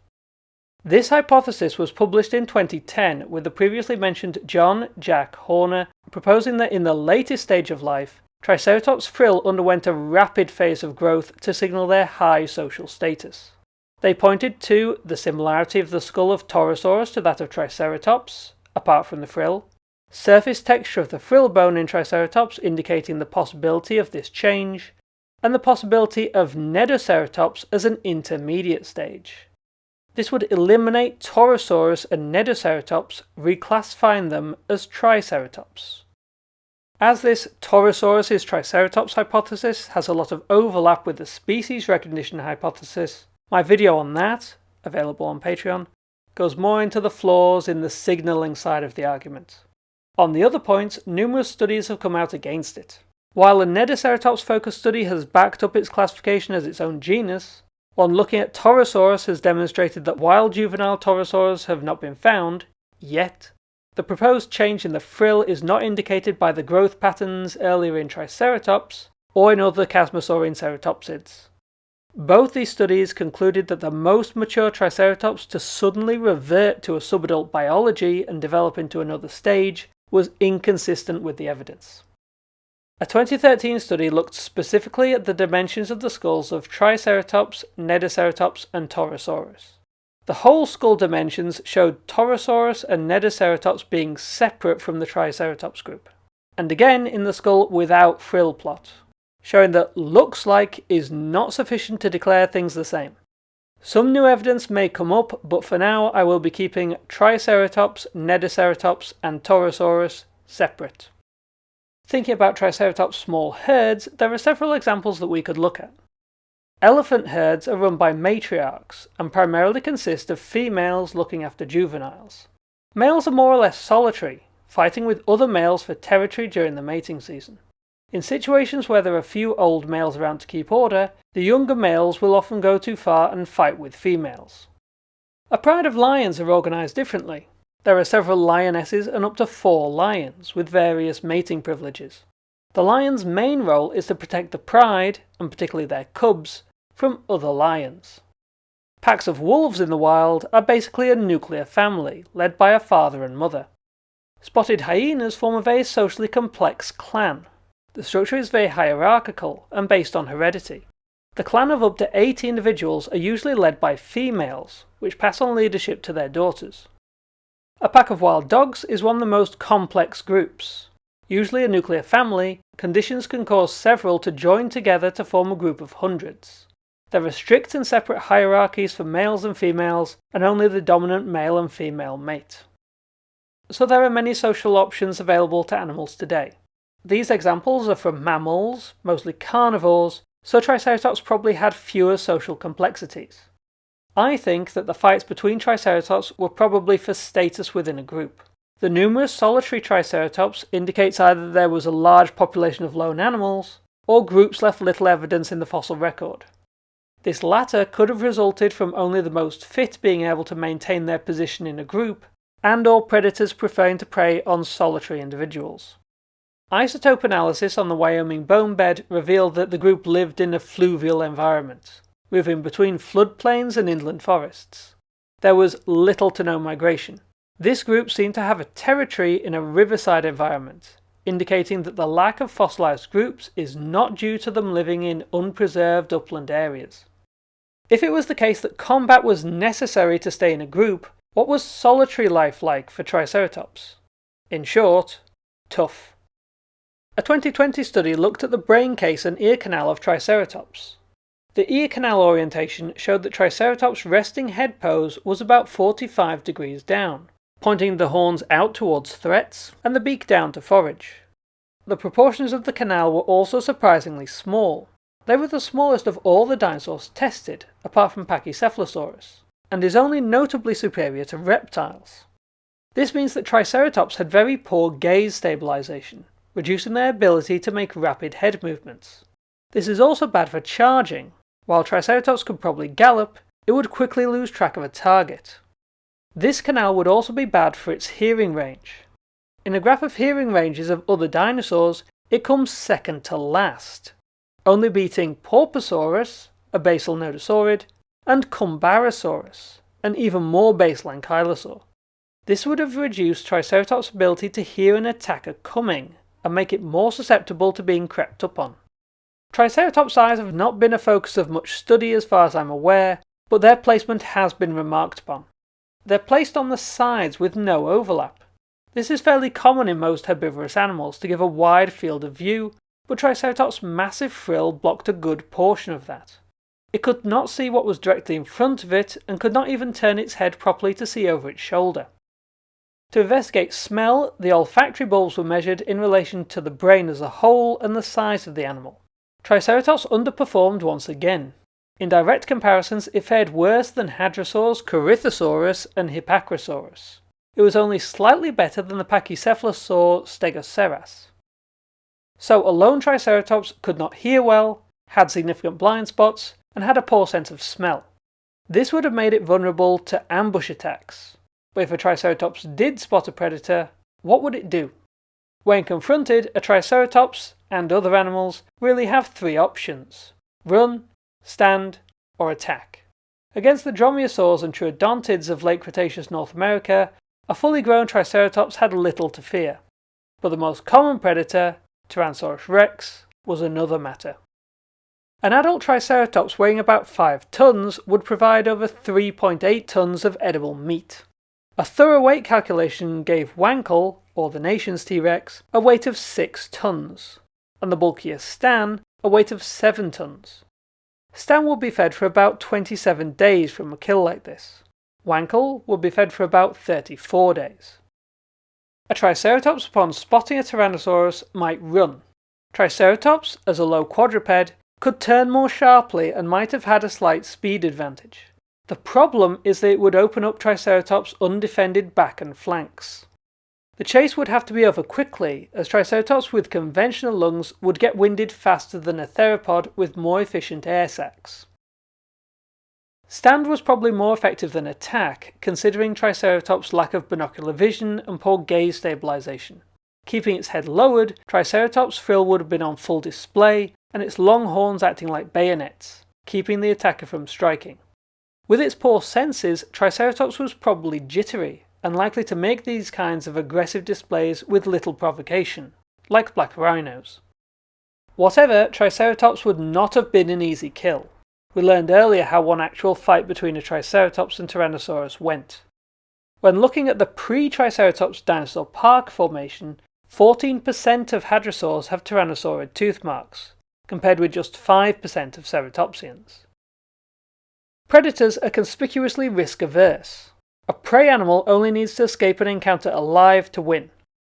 This hypothesis was published in 2010 with the previously mentioned John Jack Horner proposing that in the latest stage of life, Triceratops' frill underwent a rapid phase of growth to signal their high social status. They pointed to the similarity of the skull of Torosaurus to that of Triceratops, apart from the frill, surface texture of the frill bone in Triceratops indicating the possibility of this change, and the possibility of Nedoceratops as an intermediate stage. This would eliminate Torosaurus and Nedoceratops, reclassifying them as Triceratops. As this Torosaurus is Triceratops hypothesis has a lot of overlap with the species recognition hypothesis, my video on that, available on Patreon, goes more into the flaws in the signalling side of the argument. On the other points, numerous studies have come out against it. While a Nedoceratops focused study has backed up its classification as its own genus, one looking at Torosaurus has demonstrated that while juvenile Torosaurs have not been found, yet, the proposed change in the frill is not indicated by the growth patterns earlier in Triceratops or in other Chasmosaurian ceratopsids. Both these studies concluded that the most mature Triceratops to suddenly revert to a subadult biology and develop into another stage was inconsistent with the evidence. A 2013 study looked specifically at the dimensions of the skulls of Triceratops, Nedoceratops, and Torosaurus. The whole skull dimensions showed Torosaurus and Nedoceratops being separate from the Triceratops group, and again in the skull without frill plot, showing that looks like is not sufficient to declare things the same. Some new evidence may come up, but for now I will be keeping Triceratops, Nedoceratops, and Torosaurus separate. Thinking about Triceratops' small herds, there are several examples that we could look at. Elephant herds are run by matriarchs and primarily consist of females looking after juveniles. Males are more or less solitary, fighting with other males for territory during the mating season. In situations where there are few old males around to keep order, the younger males will often go too far and fight with females. A pride of lions are organised differently. There are several lionesses and up to 4 lions, with various mating privileges. The lion's main role is to protect the pride, and particularly their cubs, from other lions. Packs of wolves in the wild are basically a nuclear family, led by a father and mother. Spotted hyenas form a very socially complex clan. The structure is very hierarchical and based on heredity. The clan of up to 80 individuals are usually led by females, which pass on leadership to their daughters. A pack of wild dogs is one of the most complex groups. Usually a nuclear family, conditions can cause several to join together to form a group of hundreds. There are strict and separate hierarchies for males and females, and only the dominant male and female mate. So there are many social options available to animals today. These examples are from mammals, mostly carnivores, so Triceratops probably had fewer social complexities. I think that the fights between Triceratops were probably for status within a group. The numerous solitary Triceratops indicates either there was a large population of lone animals, or groups left little evidence in the fossil record. This latter could have resulted from only the most fit being able to maintain their position in a group, and or predators preferring to prey on solitary individuals. Isotope analysis on the Wyoming bone bed revealed that the group lived in a fluvial environment, moving between floodplains and inland forests. There was little to no migration. This group seemed to have a territory in a riverside environment, indicating that the lack of fossilized groups is not due to them living in unpreserved upland areas. If it was the case that combat was necessary to stay in a group, what was solitary life like for Triceratops? In short, tough. A 2020 study looked at the brain case and ear canal of Triceratops. The ear canal orientation showed that Triceratops' resting head pose was about 45 degrees down, pointing the horns out towards threats and the beak down to forage. The proportions of the canal were also surprisingly small. They were the smallest of all the dinosaurs tested, apart from Pachycephalosaurus, and is only notably superior to reptiles. This means that Triceratops had very poor gaze stabilization, reducing their ability to make rapid head movements. This is also bad for charging. While Triceratops could probably gallop, it would quickly lose track of a target. This canal would also be bad for its hearing range. In a graph of hearing ranges of other dinosaurs, it comes second to last, only beating Prorsus, a basal nodosaurid, and Cumbarosaurus, an even more basal ankylosaur. This would have reduced Triceratops' ability to hear an attacker coming, and make it more susceptible to being crept up on. Triceratops' eyes have not been a focus of much study as far as I'm aware, but their placement has been remarked upon. They're placed on the sides with no overlap. This is fairly common in most herbivorous animals to give a wide field of view, but Triceratops' massive frill blocked a good portion of that. It could not see what was directly in front of it, and could not even turn its head properly to see over its shoulder. To investigate smell, the olfactory bulbs were measured in relation to the brain as a whole and the size of the animal. Triceratops underperformed once again. In direct comparisons, it fared worse than hadrosaurs, Corythosaurus, and Hippacrosaurus. It was only slightly better than the pachycephalosaur Stegoceras. So a lone Triceratops could not hear well, had significant blind spots, and had a poor sense of smell. This would have made it vulnerable to ambush attacks. But if a Triceratops did spot a predator, what would it do? When confronted, a Triceratops, and other animals, really have 3 options: run, stand, or attack. Against the dromaeosaurs and troodontids of late Cretaceous North America, a fully grown Triceratops had little to fear. But the most common predator, Tyrannosaurus rex, was another matter. An adult Triceratops weighing about 5 tons would provide over 3.8 tons of edible meat. A thorough weight calculation gave Wankel, or the nation's T-Rex, a weight of 6 tons, and the bulkier Stan a weight of 7 tons. Stan would be fed for about 27 days from a kill like this. Wankel would be fed for about 34 days. A Triceratops upon spotting a Tyrannosaurus might run. Triceratops, as a low quadruped, could turn more sharply and might have had a slight speed advantage. The problem is that it would open up Triceratops' undefended back and flanks. The chase would have to be over quickly, as Triceratops with conventional lungs would get winded faster than a theropod with more efficient air sacs. Stand was probably more effective than attack, considering Triceratops' lack of binocular vision and poor gaze stabilization. Keeping its head lowered, Triceratops' frill would have been on full display, and its long horns acting like bayonets, keeping the attacker from striking. With its poor senses, Triceratops was probably jittery, and likely to make these kinds of aggressive displays with little provocation, like black rhinos. Whatever, Triceratops would not have been an easy kill. We learned earlier how one actual fight between a Triceratops and Tyrannosaurus went. When looking at the pre-Triceratops dinosaur park formation, 14% of hadrosaurs have tyrannosaurid tooth marks, compared with just 5% of ceratopsians. Predators are conspicuously risk-averse. A prey animal only needs to escape an encounter alive to win.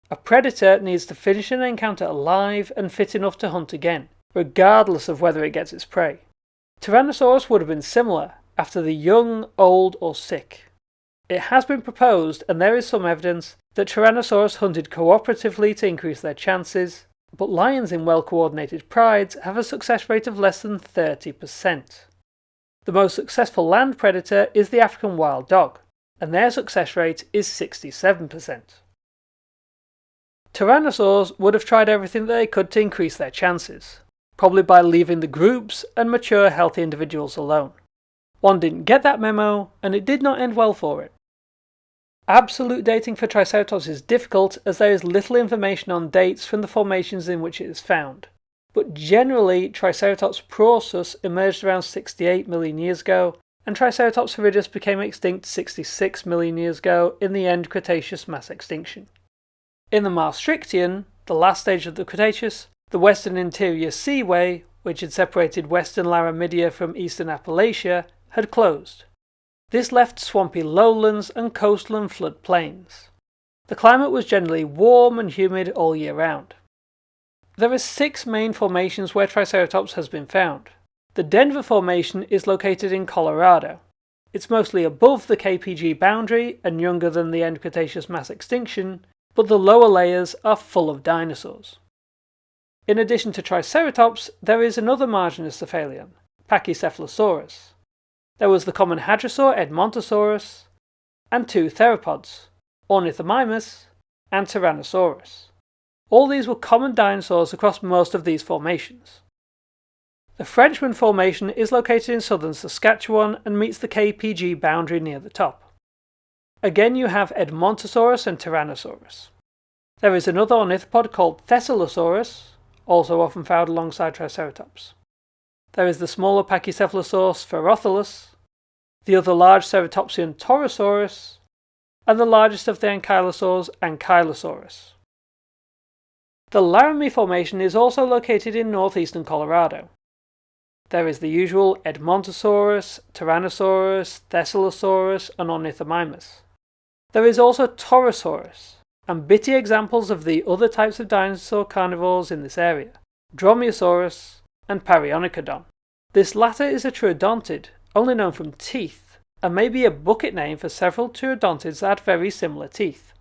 A predator needs to finish an encounter alive and fit enough to hunt again, regardless of whether it gets its prey. Tyrannosaurus would have been similar, after the young, old, or sick. It has been proposed, and there is some evidence, that Tyrannosaurus hunted cooperatively to increase their chances, but lions in well-coordinated prides have a success rate of less than 30%. The most successful land predator is the African wild dog, and their success rate is 67%. Tyrannosaurs would have tried everything that they could to increase their chances, probably by leaving the groups and mature healthy individuals alone. One didn't get that memo, and it did not end well for it. Absolute dating for Triceratops is difficult as there is little information on dates from the formations in which it is found, but generally Triceratops prorsus emerged around 68 million years ago, and Triceratops horridus became extinct 66 million years ago in the end Cretaceous mass extinction. In the Maastrichtian, the last stage of the Cretaceous, the Western Interior Seaway, which had separated Western Laramidia from Eastern Appalachia, had closed. This left swampy lowlands and coastal and flood plains. The climate was generally warm and humid all year round. There are 6 main formations where Triceratops has been found. The Denver Formation is located in Colorado. It's mostly above the KPG boundary and younger than the end Cretaceous mass extinction, but the lower layers are full of dinosaurs. In addition to Triceratops, there is another marginous cephalian, Pachycephalosaurus. There was the common hadrosaur Edmontosaurus, and 2 theropods, Ornithomimus and Tyrannosaurus. All these were common dinosaurs across most of these formations. The Frenchman Formation is located in southern Saskatchewan and meets the KPG boundary near the top. Again you have Edmontosaurus and Tyrannosaurus. There is another ornithopod called Thessalosaurus, also often found alongside Triceratops. There is the smaller Pachycephalosaur Spherothilus, the other large Ceratopsian Torosaurus, and the largest of the ankylosaurs, Ankylosaurus. The Laramie Formation is also located in northeastern Colorado. There is the usual Edmontosaurus, Tyrannosaurus, Thessalosaurus, and Ornithomimus. There is also Torosaurus, and bitty examples of the other types of dinosaur carnivores in this area, Dromaeosaurus and Parionocodon. This latter is a troodontid, only known from teeth, and may be a bucket name for several troodontids that had very similar teeth.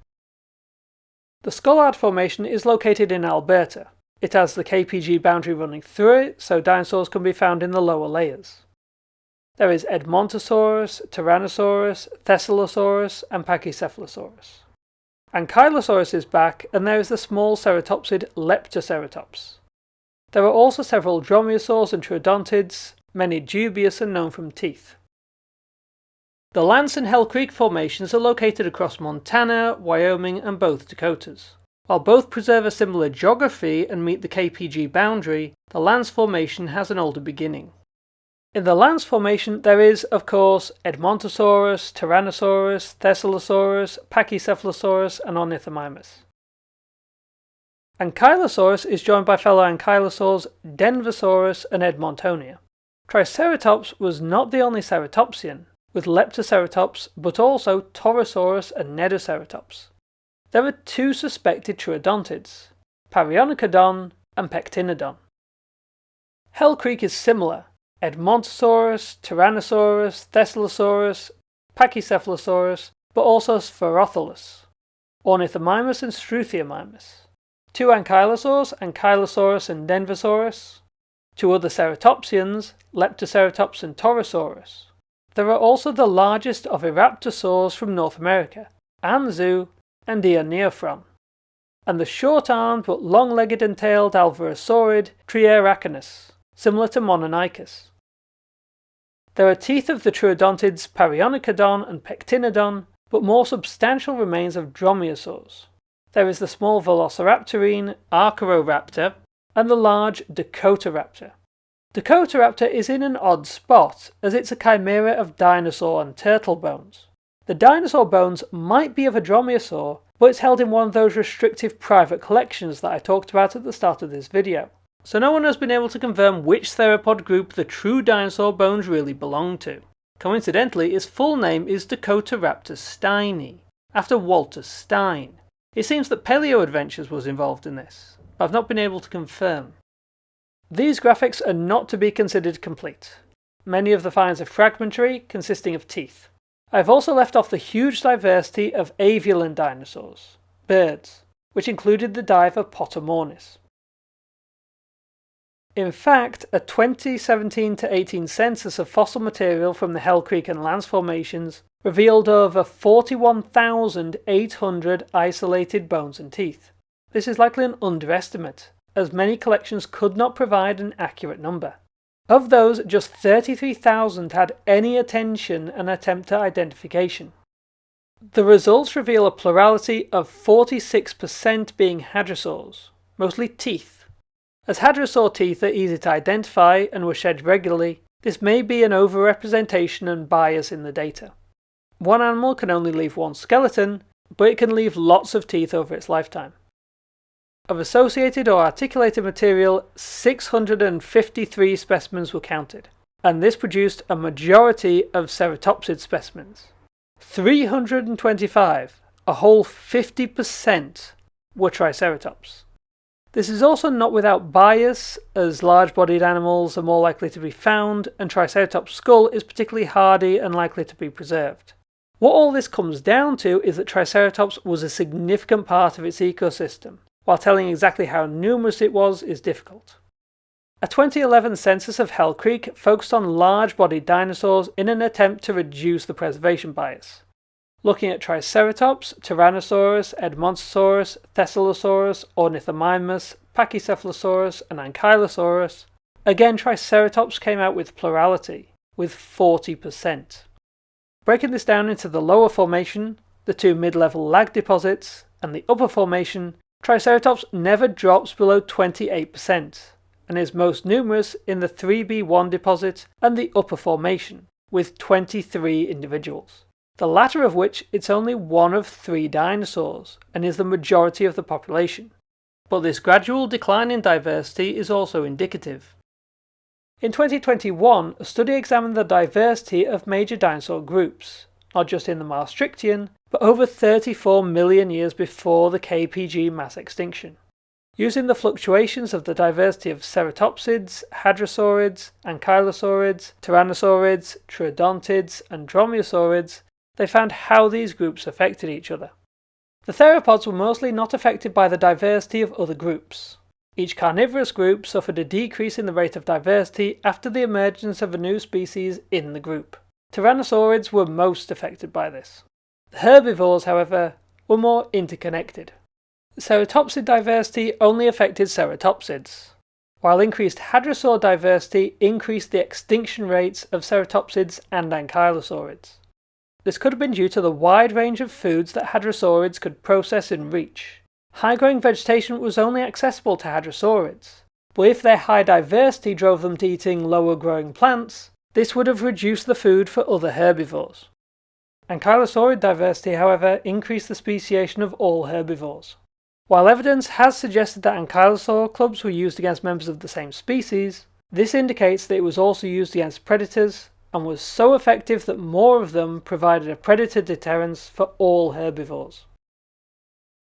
The Scollard Formation is located in Alberta. It has the KPG boundary running through it, so dinosaurs can be found in the lower layers. There is Edmontosaurus, Tyrannosaurus, Thessalosaurus, and Pachycephalosaurus. Ankylosaurus is back, and there is the small ceratopsid Leptoceratops. There are also several dromaeosaurs and troodontids, many dubious and known from teeth. The Lance and Hell Creek formations are located across Montana, Wyoming, and both Dakotas. While both preserve a similar geography and meet the KPG boundary, the Lance Formation has an older beginning. In the Lance Formation there is, of course, Edmontosaurus, Tyrannosaurus, Thessalosaurus, Pachycephalosaurus, and Ornithomimus. Ankylosaurus is joined by fellow ankylosaurs Denvosaurus and Edmontonia. Triceratops was not the only ceratopsian, with Leptoceratops, but also Torosaurus and Nedoceratops. There are 2 suspected troodontids, Parionocodon and Pectinodon. Hell Creek is similar, Edmontosaurus, Tyrannosaurus, Thessalosaurus, Pachycephalosaurus, but also Spherothilus, Ornithomimus and Struthiomimus. 2 ankylosaurs, Ankylosaurus and Denvosaurus. 2 other ceratopsians, Leptoceratops and Torosaurus. There are also the largest oviraptorosaurs from North America, Anzu and Eoneophron, and the short-armed but long-legged and tailed alvarosaurid Triceratops, similar to Mononychus. There are teeth of the troodontids Parionocodon and Pectinodon, but more substantial remains of dromaeosaurs. There is the small velociraptorine Archaeoraptor and the large Dakotaraptor. Dakotaraptor is in an odd spot, as it's a chimera of dinosaur and turtle bones. The dinosaur bones might be of a dromaeosaur, but it's held in one of those restrictive private collections that I talked about at the start of this video. So no one has been able to confirm which theropod group the true dinosaur bones really belong to. Coincidentally, its full name is Dakotaraptor steini, after Walter Stein. It seems that Paleo Adventures was involved in this, but I've not been able to confirm. These graphics are not to be considered complete. Many of the finds are fragmentary, consisting of teeth. I've also left off the huge diversity of avialan dinosaurs, birds, which included the diver Potomornis. In fact, a 2017-18 census of fossil material from the Hell Creek and Lance formations revealed over 41,800 isolated bones and teeth. This is likely an underestimate, as many collections could not provide an accurate number. Of those, just 33,000 had any attention and attempt at identification. The results reveal a plurality of 46% being hadrosaurs, mostly teeth. As hadrosaur teeth are easy to identify and were shed regularly, this may be an overrepresentation and bias in the data. One animal can only leave one skeleton, but it can leave lots of teeth over its lifetime. Of associated or articulated material, 653 specimens were counted, and this produced a majority of ceratopsid specimens. 325, a whole 50%, were Triceratops. This is also not without bias, as large-bodied animals are more likely to be found, and Triceratops' skull is particularly hardy and likely to be preserved. What all this comes down to is that Triceratops was a significant part of its ecosystem, while telling exactly how numerous it was is difficult. A 2011 census of Hell Creek focused on large-bodied dinosaurs in an attempt to reduce the preservation bias. Looking at Triceratops, Tyrannosaurus, Edmontosaurus, Thescelosaurus, Ornithomimus, Pachycephalosaurus, and Ankylosaurus, again Triceratops came out with plurality, with 40%. Breaking this down into the lower formation, the two mid-level lag deposits, and the upper formation, Triceratops never drops below 28%, and is most numerous in the 3B1 deposit and the upper formation, with 23 individuals. The latter of which it's only one of 3 dinosaurs, and is the majority of the population. But this gradual decline in diversity is also indicative. In 2021, a study examined the diversity of major dinosaur groups, not just in the Maastrichtian, but over 34 million years before the KPG mass extinction. Using the fluctuations of the diversity of ceratopsids, hadrosaurids, ankylosaurids, tyrannosaurids, troodontids, and dromaeosaurids, they found how these groups affected each other. The theropods were mostly not affected by the diversity of other groups. Each carnivorous group suffered a decrease in the rate of diversity after the emergence of a new species in the group. Tyrannosaurids were most affected by this. The herbivores, however, were more interconnected. Ceratopsid diversity only affected ceratopsids, while increased hadrosaur diversity increased the extinction rates of ceratopsids and ankylosaurids. This could have been due to the wide range of foods that hadrosaurids could process and reach. High-growing vegetation was only accessible to hadrosaurids, but if their high diversity drove them to eating lower-growing plants, this would have reduced the food for other herbivores. Ankylosaurid diversity, however, increased the speciation of all herbivores. While evidence has suggested that ankylosaur clubs were used against members of the same species, this indicates that it was also used against predators, and was so effective that more of them provided a predator deterrence for all herbivores.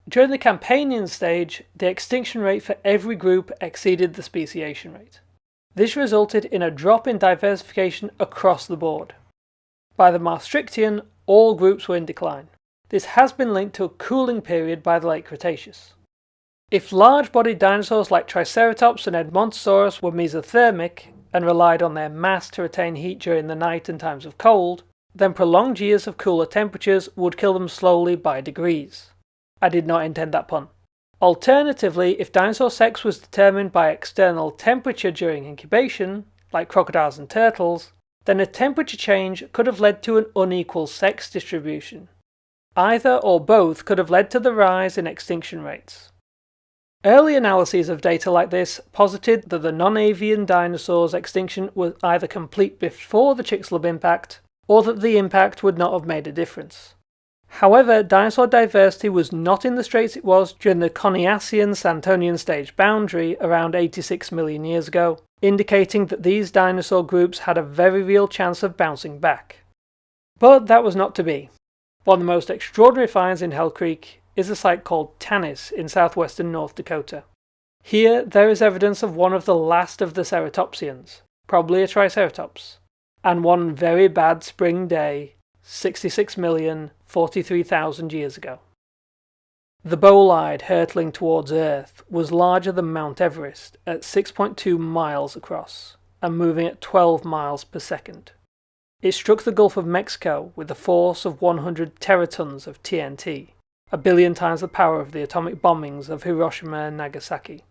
During the Campanian stage, the extinction rate for every group exceeded the speciation rate. This resulted in a drop in diversification across the board. By the Maastrichtian, all groups were in decline. This has been linked to a cooling period by the late Cretaceous. If large-bodied dinosaurs like Triceratops and Edmontosaurus were mesothermic, and relied on their mass to retain heat during the night and times of cold, then prolonged years of cooler temperatures would kill them slowly by degrees. I did not intend that pun. Alternatively, if dinosaur sex was determined by external temperature during incubation, like crocodiles and turtles, then a temperature change could have led to an unequal sex distribution. Either or both could have led to the rise in extinction rates. Early analyses of data like this posited that the non-avian dinosaurs' extinction was either complete before the Chicxulub impact, or that the impact would not have made a difference. However, dinosaur diversity was not in the straits it was during the Coniacian-Santonian stage boundary around 86 million years ago, indicating that these dinosaur groups had a very real chance of bouncing back. But that was not to be. One of the most extraordinary finds in Hell Creek is a site called Tanis in southwestern North Dakota. Here there is evidence of one of the last of the Ceratopsians, probably a Triceratops, and one very bad spring day 66,043,000 years ago. The bolide hurtling towards Earth was larger than Mount Everest at 6.2 miles across and moving at 12 miles per second. It struck the Gulf of Mexico with a force of 100 teratons of TNT, 1 billion times the power of the atomic bombings of Hiroshima and Nagasaki.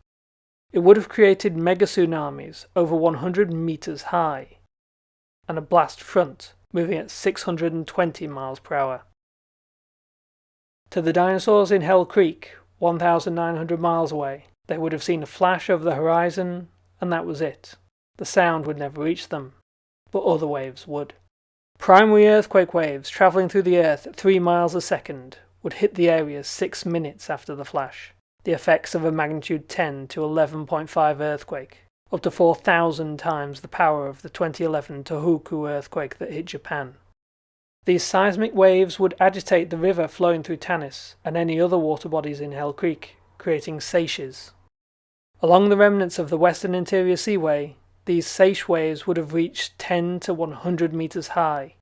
It would have created mega tsunamis over 100 meters high, and a blast front moving at 620 miles per hour. To the dinosaurs in Hell Creek, 1,900 miles away, they would have seen a flash over the horizon, and that was it. The sound would never reach them, but other waves would. Primary earthquake waves travelling through the Earth at 3 miles a second would hit the area 6 minutes after the flash, the effects of a magnitude 10 to 11.5 earthquake, up to 4,000 times the power of the 2011 Tohoku earthquake that hit Japan. These seismic waves would agitate the river flowing through Tanis and any other water bodies in Hell Creek, creating seiches. Along the remnants of the Western Interior Seaway, these seiche waves would have reached 10 to 100 meters high,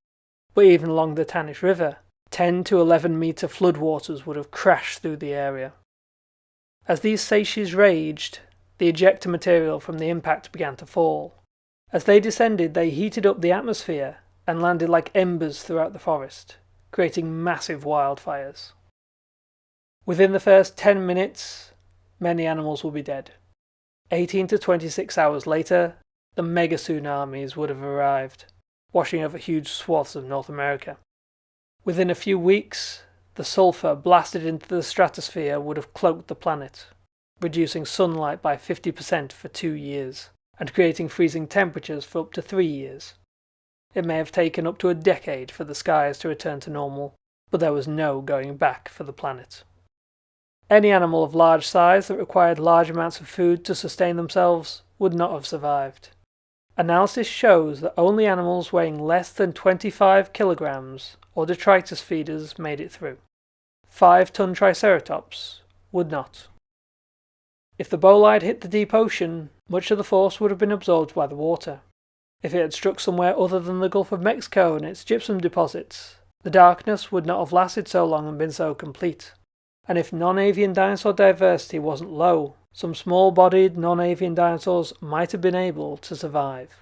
but even along the Tanis River, 10 to 11 meter floodwaters would have crashed through the area. As these seiches raged, the ejector material from the impact began to fall. As they descended, they heated up the atmosphere and landed like embers throughout the forest, creating massive wildfires. Within the first 10 minutes, many animals will be dead. 18 to 26 hours later, the mega tsunamis would have arrived, washing over huge swaths of North America. Within a few weeks, the sulfur blasted into the stratosphere would have cloaked the planet, reducing sunlight by 50% for 2 years, and creating freezing temperatures for up to 3 years. It may have taken up to a decade for the skies to return to normal, but there was no going back for the planet. Any animal of large size that required large amounts of food to sustain themselves would not have survived. Analysis shows that only animals weighing less than 25 kilograms or detritus feeders made it through. 5-ton Triceratops would not. If the bolide hit the deep ocean, much of the force would have been absorbed by the water. If it had struck somewhere other than the Gulf of Mexico and its gypsum deposits, the darkness would not have lasted so long and been so complete. And if non-avian dinosaur diversity wasn't low, some small-bodied non-avian dinosaurs might have been able to survive.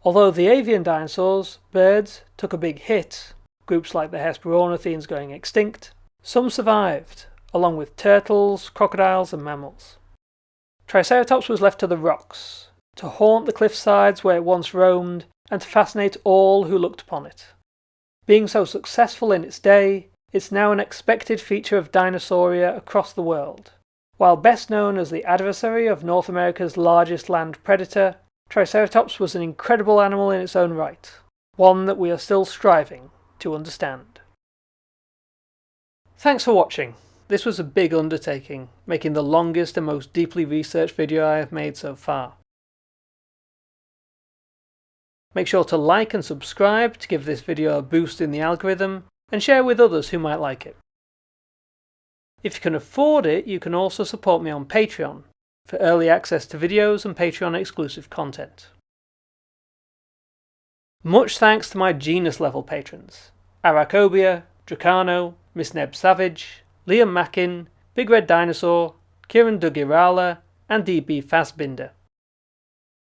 Although the avian dinosaurs, birds, took a big hit, groups like the Hesperornithines going extinct, some survived, along with turtles, crocodiles and mammals. Triceratops was left to the rocks, to haunt the cliff sides where it once roamed, and to fascinate all who looked upon it. Being so successful in its day, it's now an expected feature of dinosauria across the world. While best known as the adversary of North America's largest land predator, Triceratops was an incredible animal in its own right, one that we are still striving to understand. Thanks for watching. This was a big undertaking, making the longest and most deeply researched video I have made so far. Make sure to like and subscribe to give this video a boost in the algorithm, and share with others who might like it. If you can afford it, you can also support me on Patreon for early access to videos and Patreon exclusive content. Much thanks to my genus level patrons: Arachobia, Dracano, Miss Neb Savage, Liam Mackin, Big Red Dinosaur, Kieran Dugirala and DB Fassbinder.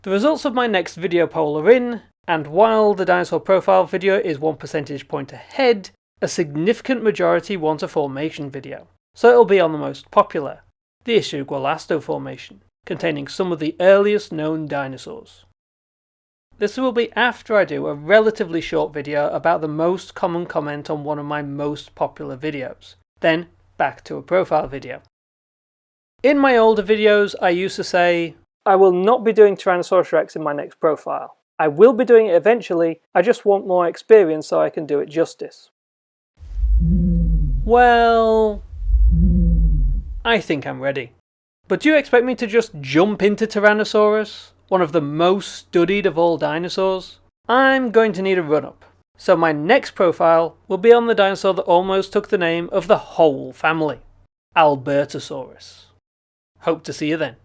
The results of my next video poll are in, and while the dinosaur profile video is 1 percentage point ahead, a significant majority want a formation video, so it'll be on the most popular, the Isugualasto formation, containing some of the earliest known dinosaurs. This will be after I do a relatively short video about the most common comment on one of my most popular videos, then back to a profile video. In my older videos I used to say, I will not be doing Tyrannosaurus Rex in my next profile. I will be doing it eventually, I just want more experience so I can do it justice. Well, I think I'm ready. But do you expect me to just jump into Tyrannosaurus, one of the most studied of all dinosaurs? I'm going to need a run-up. So my next profile will be on the dinosaur that almost took the name of the whole family, Albertosaurus. Hope to see you then.